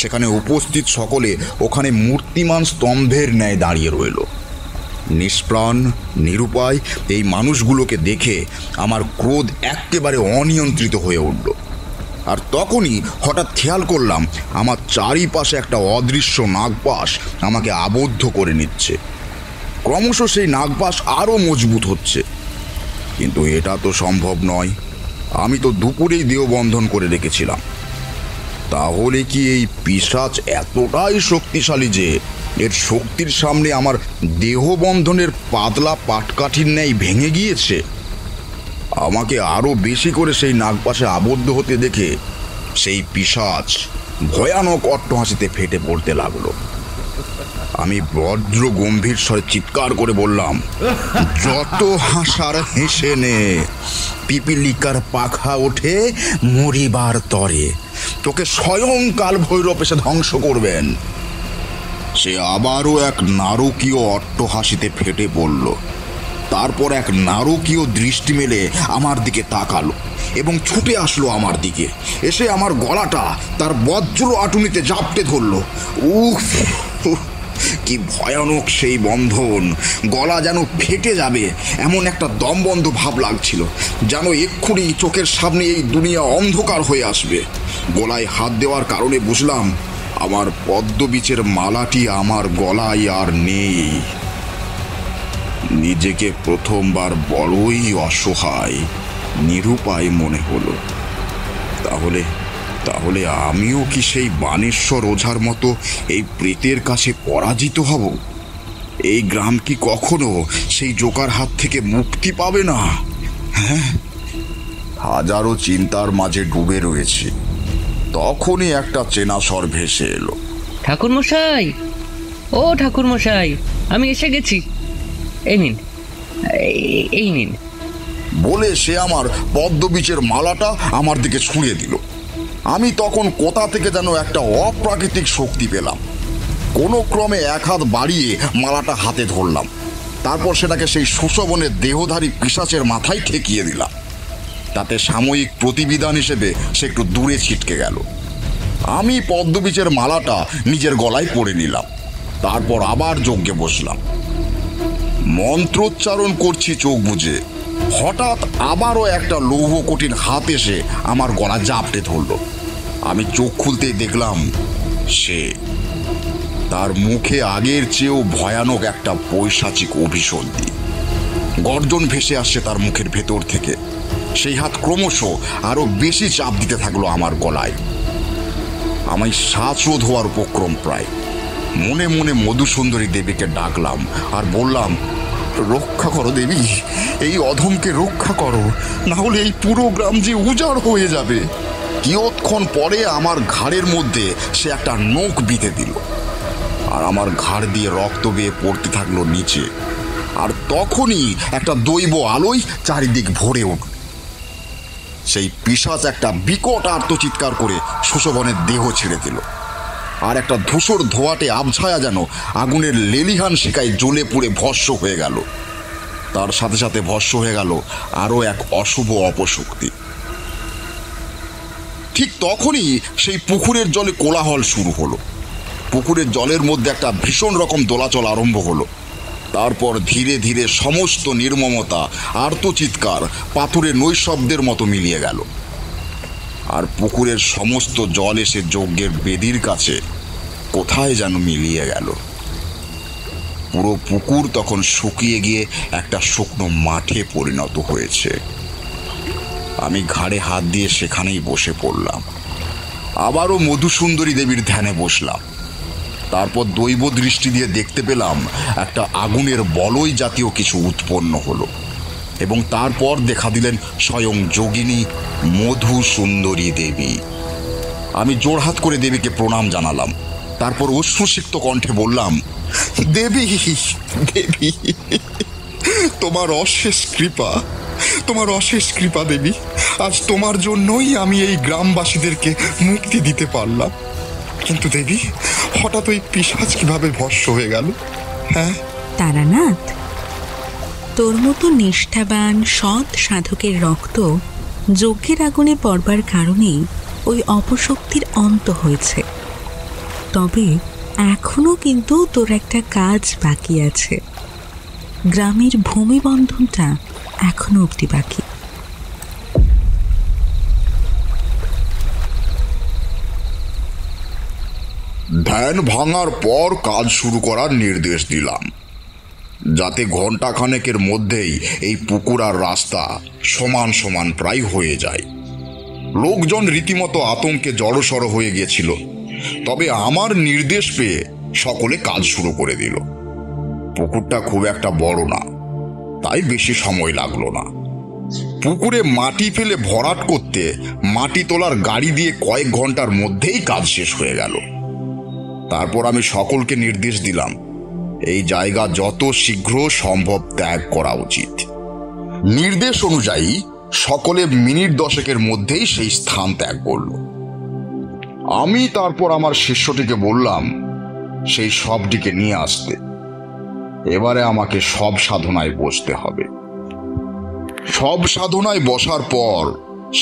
সেখানে উপস্থিত সকলে ওখানে মূর্তিমান স্তম্ভের ন্যায় দাঁড়িয়ে রইল। নিষ্প্রাণ, নিরুপায় এই মানুষগুলোকে দেখে আমার ক্রোধ একেবারে অনিয়ন্ত্রিত হয়ে উঠল। আর তখনই হঠাৎ খেয়াল করলাম আমার চারিপাশে একটা অদৃশ্য নাগপাশ আমাকে আবদ্ধ করে নিচ্ছে। ক্রমশ সেই নাগপাশ আরও মজবুত হচ্ছে। কিন্তু এটা তো সম্ভব নয়। আমি তো দুপুরেই দেহবন্ধন করে রেখেছিলাম। তাহলে কি এই পিশাচ এতটাই শক্তিশালী যে এর শক্তির সামনে আমার দেহবন্ধনের পাতলা পাটকাঠির ন্যায় ভেঙে গিয়েছে? আমাকে আরো বেশি করে সেই নাগপাশে আবদ্ধ হতে দেখে সেই পিশাচ ভয়ানক অট্টহাসিতে ফেটে পড়তে লাগলো। আমি বজ্র গম্ভীর স্বরে চিৎকার করে বললাম, যত হাসার হেসে নে, পিপিলিকার পাখা ওঠে মরিবার তরে, তোকে স্বয়ং কাল ভৈরব এসে ধ্বংস করবেন। সে আবারও এক নারকীয় অট্টহাসিতে ফেটে পড়ল। তারপর এক নারকীয় দৃষ্টি মেলে আমার দিকে তাকালো এবং ছুটে আসলো আমার দিকে। এসে আমার গলাটা তার বজ্র আটুনিতে জাপটে ধরল। উফ, কি ভয়ানক সেই বন্ধন! গলা যেন ফেটে যাবে এমন একটা দমবন্ধ ভাব লাগছিল, যেন এক্ষুনি চোখের সামনে এই দুনিয়া অন্ধকার হয়ে আসবে। গলায় হাত দেওয়ার কারণে বুঝলাম আমার পদ্মবীচের মালাটি আমার গলায় আর নেই। নিজেকে প্রথমবার বড়ই অসহায় নিরুপায় মনে হলো। তাহলে তাহলে আমিও কি সেই বানেশ্বর ওঝার মতো এই প্রেতের কাছে পরাজিত হব? এই গ্রাম কি কখনো সেই জোকার হাত থেকে মুক্তি পাবে না? হ্যাঁ, হাজারো চিন্তার মাঝে ডুবে রয়েছে, তখনই একটা চেনা স্বর ভেসে এলো। ঠাকুরমশাই, ও ঠাকুরমশাই, আমি এসে গেছি, এই নিন, এই নিন। বলে সে আমার পদ্মবীজের মালাটা আমার দিকে ছুঁড়ে দিল। আমি তখন কোথা থেকে যেন একটা অপ্রাকৃতিক শক্তি পেলাম। কোনো ক্রমে এক হাত বাড়িয়ে মালাটা হাতে ধরলাম, তারপর সেটাকে সেই সুশোভনের দেহধারী পিশাচের মাথায় ঠেকিয়ে দিলাম। তাতে সাময়িক প্রতিবিধান হিসেবে সে একটু দূরে ছিটকে গেল। আমি পদ্মবীজের মালাটা নিজের গলায় পরে নিলাম, তারপর আবার যজ্ঞে বসলাম। মন্ত্রোচ্চারণ করছি চোখ বুজে, হঠাৎ আবারও একটা লৌহ কঠিন হাত এসে আমার গলা জাপটে ধরল। আমি চোখ খুলতেই দেখলাম সে, তার মুখে আগের চেয়েও ভয়ানক একটা পৈশাচিক অভিসন্ধি। গর্জন ভেসে আসছে তার মুখের ভেতর থেকে। সেই হাত ক্রমশ আরো বেশি চাপ দিতে থাকলো আমার গলায়। আমি শ্বাসরোধ হওয়ার উপক্রম প্রায়। মনে মনে মধুসুন্দরী দেবীকে ডাকলাম আর বললাম, রক্ষা করো দেবী, এই অধমকে রক্ষা করো, না হলে এই পুরো গ্রাম যে উজাড় হয়ে যাবে। কিয়ৎক্ষণ পরে আমার ঘাড়ের মধ্যে সে একটা নখ বিঁধে দিল, আর আমার ঘাড় দিয়ে রক্ত বেয়ে পড়তে থাকলো নিচে। আর তখনই একটা দৈব আলোয় চারিদিক ভরে উঠল। সেই পিশাচ একটা বিকট আর্তচিৎকার করে সুশোভনের দেহ ছেড়ে দিল, আর একটা ধূসর ধোঁয়াটে আবছায়া যেন আগুনের লেলিহান শিকায় জ্বলে পুড়ে ভস্ম হয়ে গেল। তার সাথে সাথে ভস্ম হয়ে গেল আরও এক অশুভ অপশক্তি। ঠিক তখনই সেই পুকুরের জলে কোলাহল শুরু হলো। পুকুরের জলের মধ্যে একটা ভীষণ রকম দোলাচল আরম্ভ হলো। তারপর ধীরে ধীরে সমস্ত নির্মমতা, আর্তচিৎকার পাথরের নৈশব্দের মতো মিলিয়ে গেল। আর পুকুরের সমস্ত জল এসে যজ্ঞের বেদির কাছে কোথায় যেন মিলিয়ে গেল। পুরো পুকুর তখন শুকিয়ে গিয়ে একটা শুকনো মাঠে পরিণত হয়েছে। আমি ঘাড়ে হাত দিয়ে সেখানেই বসে পড়লাম। আবারও মধুসুন্দরী দেবীর ধ্যানে বসলাম। তারপর দৈব দৃষ্টি দিয়ে দেখতে পেলাম একটা আগুনের বলয় জাতীয় কিছু উৎপন্ন হলো, এবং তারপর দেখা দিলেন স্বয়ং যোগিনী মধুসুন্দরী দেবী। আমি জোড়হাত করে দেবীকে প্রণাম জানালাম। তারপর অশ্রুসিক্ত কণ্ঠে বললাম, দেবী, দেবী, তোমার অশেষ কৃপা, তোমার অশেষ কৃপা দেবী। আজ তোমার জন্যই আমি এই গ্রামবাসীদেরকে মুক্তি দিতে পারলাম। কিন্তু দেবী, হঠাৎ ওই পিশাচ কিভাবে ভস্ম হয়ে গেল? হ্যাঁ তারানাথ, তোর মতো নিষ্ঠাবান সৎ সাধকের রক্ত যজ্ঞের আগুনে পড়বার কারণেই ওই অপশক্তির অন্ত হয়েছে। তবে এখনো কিন্তু তোর একটা কাজ বাকি আছে। গ্রামের ভূমি বন্ধনটা এখনো অবধি বাকি। ধ্যান ভাঙার পর কাজ শুরু করার নির্দেশ দিলাম, যাতে ঘণ্টাখানেকের মধ্যেই এই পুকুর আর রাস্তা সমান সমান প্রায় হয়ে যায়। লোকজন রীতিমতো আতঙ্কে জড়সড় হয়ে গিয়েছিল, তবে আমার নির্দেশ পেয়ে সকলে কাজ শুরু করে দিল। পুকুরটা খুব একটা বড় না, তাই বেশি সময় লাগলো না। পুকুরে মাটি ফেলে ভরাট করতে মাটি তোলার গাড়ি দিয়ে কয়েক ঘন্টার মধ্যেই কাজ শেষ হয়ে গেল। তারপর আমি সকলকে নির্দেশ দিলাম এই জায়গা যত শীঘ্র সম্ভব ত্যাগ করা উচিত। নির্দেশ অনুযায়ী সকলে মিনিট 10 মধ্যেই সেই স্থান ত্যাগ করল। আমি তারপর আমার শিষ্যটিকে বললাম সেই সবটিকে নিয়ে আসতে। এবারে আমাকে সব সাধনায় বসতে হবে। সব সাধনায় বসার পর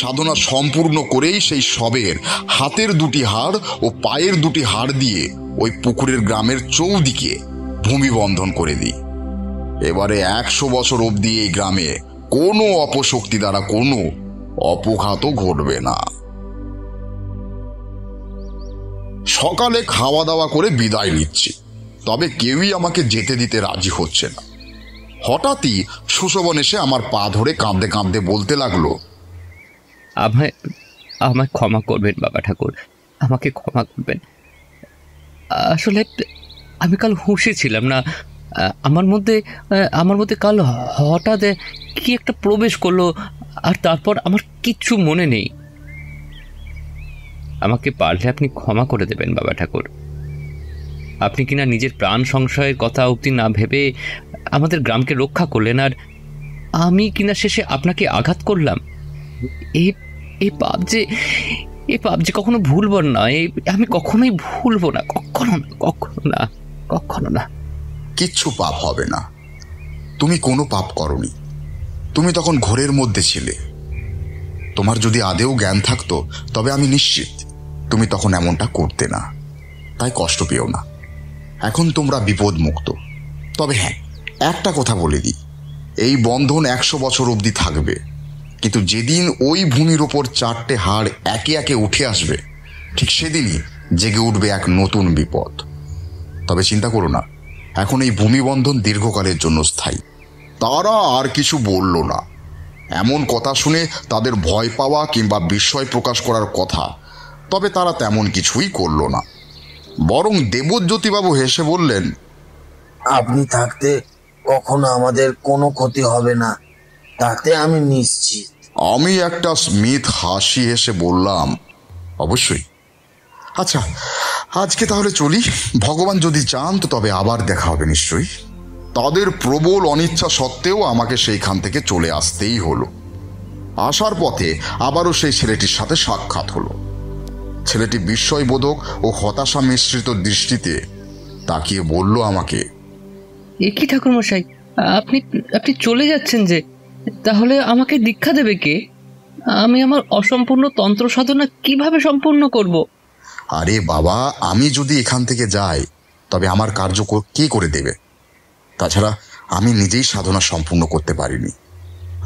সাধনা সম্পূর্ণ করেই সেই সবের হাতের 2টি হাড় ও পায়ের 2টি হাড় দিয়ে ওই পুকুরের গ্রামের চৌদিকে ভূমি বন্ধন করে দিই। এবারে 100 বছর অবধি এই গ্রামে কোনো অপশক্তি দ্বারা কোনো অপঘাত ঘটবে না। সকালে খাওয়া দাওয়া করে বিদায় নিচ্ছি, তবে কেউই আমাকে যেতে দিতে রাজি হচ্ছে না। হঠাৎই সুশোভন এসে আমার পা ধরে কাঁদতে কাঁদতে বলতে লাগলো, আমায় আমায় ক্ষমা করবেন বাবা ঠাকুর, আমাকে ক্ষমা করবেন। আসলে আমি কাল হুঁশে ছিলাম না। আমার মধ্যে কাল হঠাৎ কি একটা প্রবেশ করলো, আর তারপর আমার কিচ্ছু মনে নেই। আমাকে পারলে আপনি ক্ষমা করে দেবেন বাবা ঠাকুর। আপনি কিনা নিজের প্রাণ সংশয়ের কথা অবধি না ভেবে আমাদের গ্রামকে রক্ষা করলেন, আর আমি কিনা শেষে আপনাকে আঘাত করলাম। এই পাপ যে কখনো ভুলব না, আমি কখনোই ভুলবো না, কখনো না। কিচ্ছু পাপ হবে না। তুমি কোনো পাপ করনি। তুমি তখন ঘোরের মধ্যে ছিলে। তোমার যদি আদেও জ্ঞান থাকতো তবে আমি নিশ্চিত তুমি তখন এমনটা করতে না। তাই কষ্ট পেও না। এখন তোমরা বিপদ মুক্ত। তবে হ্যাঁ, একটা কথা বলে দিই, এই বন্ধন 100 বছর অবধি থাকবে, কিন্তু যেদিন ওই ভূমির ওপর 4টে হাড় একে একে উঠে আসবে, ঠিক সেদিনই জেগে উঠবে এক নতুন বিপদ। তবে চিন্তা করো না, এখন এই ভূমিবন্ধন দীর্ঘকালের জন্য স্থায়ী। তারা আর কিছু বলল না। এমন কথা শুনে তাদের ভয় পাওয়া কিংবা বিস্ময় প্রকাশ করার কথা, তবে তারা তেমন কিছুই করল না। বরং দেবজ্যোতিবাবু হেসে বললেন, আপনি থাকতে কখনো আমাদের কোনো ক্ষতি হবে না, তাতে আমি নিশ্চিত। আমি একটা স্মিত হাসি হেসে বললাম, অবশ্যই। আচ্ছা, আজকে তাহলে চলি। ভগবান যদি চান তো তবে আবার দেখা হবে নিশ্চয়ই। তাদের প্রবল অনিচ্ছা সত্ত্বেও আমাকে সেইখান থেকে চলে আসতেই হলো। আসার পথে আবারও সেই ছেলেটির সাথে সাক্ষাৎ হলো। ছেলেটি বিস্ময়বোধক ও হতাশা মিশ্রিত দৃষ্টিতে তাকিয়ে বলল আমাকে, এ কি ঠাকুরমশাই, আপনি চলে যাচ্ছেন যে? তাহলে আমাকে দীক্ষা দেবে কে? আমি আমার অসম্পূর্ণ তন্ত্র সাধনা কিভাবে সম্পূর্ণ করব? আরে বাবা, আমি যদি এখান থেকে যাই তবে আমার কার্য কে করে দেবে? তাছাড়া আমি নিজেই সাধনা সম্পূর্ণ করতে পারিনি,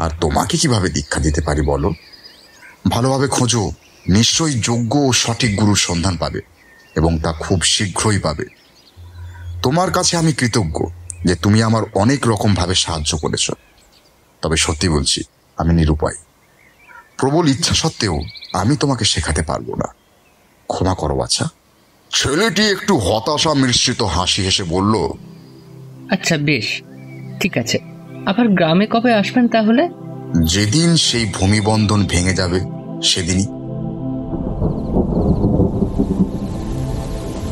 আর তোমাকে কিভাবে দীক্ষা দিতে পারি বলো? ভালোভাবে খোঁজো, নিশ্চয়ই যোগ্য ও সঠিক গুরুর সন্ধান পাবে, এবং তা খুব শীঘ্রই পাবে। তোমার কাছে আমি কৃতজ্ঞ যে তুমি আমার অনেক রকমভাবে সাহায্য করেছ। তবে সত্যি বলছি, আমি নিরুপায়। প্রবল ইচ্ছা সত্ত্বেও আমি তোমাকে শেখাতে পারবো না। ক্ষমা করো বাছা। ছেলেটি একটু হতাশা মিশ্রিত হাসি হেসে বলল, আচ্ছা বেশ, ঠিক আছে। আবার গ্রামে কবে আসবেন তাহলে? যেদিন সেই ভূমিবন্ধন ভেঙে যাবে সেদিনই।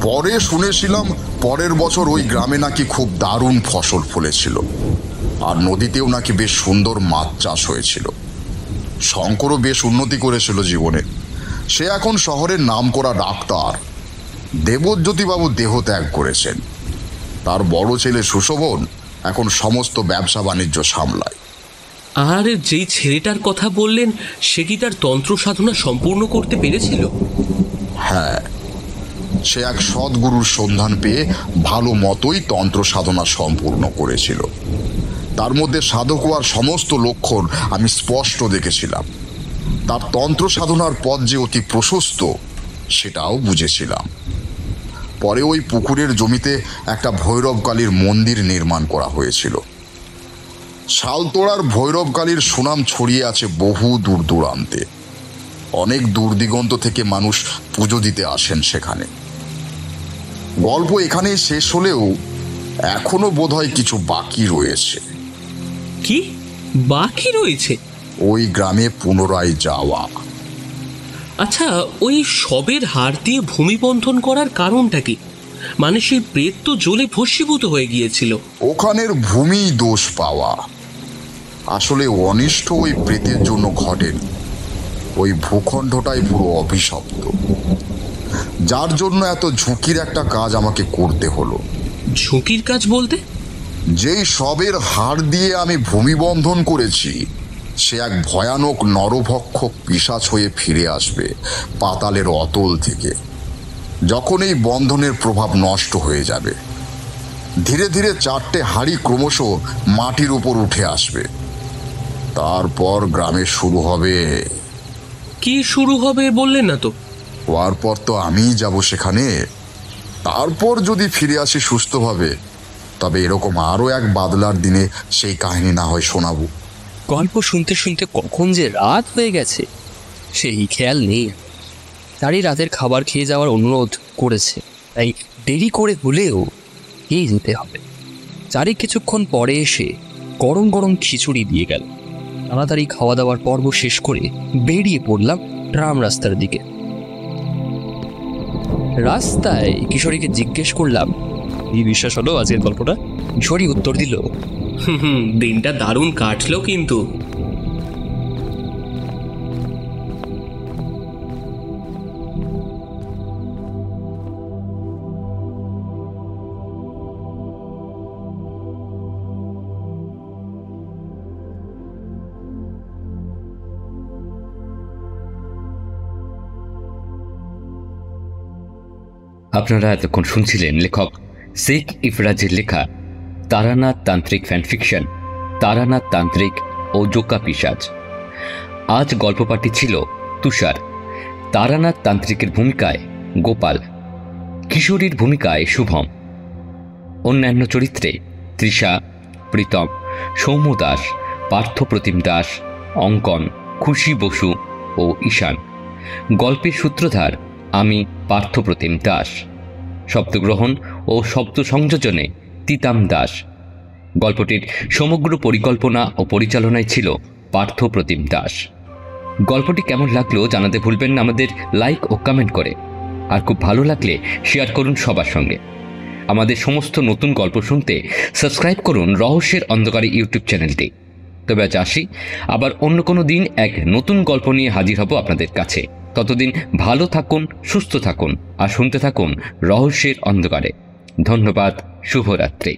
পরে শুনেছিলাম পরের বছর ওই গ্রামে নাকি খুব দারুণ ফসল ফলেছিল, আর নদীতেও নাকি বেশ সুন্দর মাছ চাষ হয়েছিল। শঙ্করও বেশ উন্নতি করেছিল জীবনে। সে এখন শহরের নামকরা ডাক্তার। দেবজ্যোতিবাবু দেহ ত্যাগ করেছেন। তার বড় ছেলে সুশোভন এখন সমস্ত ব্যবসা বাণিজ্য সামলায়। আর যেই ছেলেটার কথা বললেন, সে কি তার তন্ত্র সাধনা সম্পূর্ণ করতে পেরেছিল? হ্যাঁ, সে এক সদ্গুরুর সন্ধান পেয়ে ভালো মতোই তন্ত্র সাধনা সম্পূর্ণ করেছিল। তার মধ্যে সাধক হওয়ার সমস্ত লক্ষণ আমি স্পষ্ট দেখেছিলাম। তার তন্ত্র সাধনার পথ যে অতি প্রশস্ত সেটাও বুঝেছিলাম। পরে ওই পুকুরের জমিতে একটা ভৈরবকালীর মন্দির নির্মাণ করা হয়েছিল। শালতোড়ার ভৈরবকালীর সুনাম ছড়িয়ে আছে বহু দূর দূরান্তে। অনেক দূর দিগন্ত থেকে মানুষ পুজো দিতে আসেন সেখানে। গল্প এখানেই শেষ হলেও এখনো বোধহয় কিছু বাকি রয়েছে। কি বাকি রয়েছে? ওই গ্রামে পুনরায় যাওয়া। আচ্ছা, ওই শবের হাড় দিয়ে ভূমিবন্ধন করার কারণটা কি? মানে সেই প্রেত তো জ্বলে ভস্মীভূত হয়ে গিয়েছিল। ওখানের ভূমি দোষ পাওয়া। আসলে অনিষ্ট ওই প্রেতের জন্য ঘটেনি, ওই ভূখণ্ডটাই পুরো অভিশপ্ত, যার জন্য এত ঝুঁকির একটা কাজ আমাকে করতে হলো। ঝুঁকির কাজ বলতে? যেই শবের হাড় দিয়ে আমি ভূমিবন্ধন করেছি সে এক ভয়ানক নরভক্ষক পিশাচ হয়ে ফিরে আসবে পাতালের অতল থেকে। যখন এই বন্ধনের প্রভাব নষ্ট হয়ে যাবে, ধীরে ধীরে 4টে হাড়ি ক্রমশ মাটির উপর উঠে আসবে। তারপর গ্রামে শুরু হবে। কি শুরু হবে বললেন না তো? হওয়ার পর তো আমিই যাব সেখানে। তারপর যদি ফিরে আসি সুস্থভাবে তবে এরকম আরও এক বাদলার দিনে সেই কাহিনী না হয় শোনাবো। গল্প শুনতে শুনতে কখন যে রাত হয়ে গেছে সেই খেয়াল নেই। তারই রাতের খাবার খেয়ে যাওয়ার অনুরোধ করেছে, তাই দেরি করে হলেও খেয়ে যেতে হবে। চারি কিছুক্ষণ পরে এসে গরম গরম খিচুড়ি দিয়ে গেল। তাড়াতাড়ি খাওয়া দাওয়ার পর্ব শেষ করে বেরিয়ে পড়লাম ট্রাম রাস্তার দিকে। রাস্তায় কিশোরীকে জিজ্ঞেস করলাম, এই বিশ্বাস হলো আজকের গল্পটা? কিশোরী উত্তর দিল, দিনটা দারুণ কাটলো কিন্তু। আপনারা এতক্ষণ শুনছিলেন লেখক শেখ ইফরাজের লেখা তারানাথ তান্ত্রিক ফ্যানফিকশন তারানাথ তান্ত্রিক ও জোকা পিশাচ। আজ গল্প পাঠটি ছিল তুষার। তারানাথ তান্ত্রিকের ভূমিকায় গোপাল, কিশোরীর ভূমিকায় শুভম, অন্যান্য চরিত্রে তৃষা, প্রীতম, সৌম্য দাস, পার্থপ্রতিম দাস, অঙ্কন, খুশি বসু ও ঈশান। গল্পের সূত্রধার আমি পার্থপ্রতিম দাস। শব্দগ্রহণ ও শব্দ সংযোজনে তিতাম দাস। গল্পটির সমগ্র পরিকল্পনা ও পরিচালনায় ছিল পার্থপ্রতিম দাস। গল্পটি কেমন লাগলো জানাতে ভুলবেন না আমাদের লাইক ও কমেন্ট করে। আর খুব ভালো লাগলে শেয়ার করুন সবার সঙ্গে। আমাদের সমস্ত নতুন গল্প শুনতে সাবস্ক্রাইব করুন রহস্যের অন্ধকারে ইউটিউব চ্যানেলটি। তবে আজ আসি, আবার অন্য কোনো দিন এক নতুন গল্প নিয়ে হাজির হব আপনাদের কাছে। ততদিন ভালো থাকুন, সুস্থ থাকুন আর শুনতে থাকুন রহস্যের অন্ধকারে। ধন্যবাদ, শুভরাত্রি।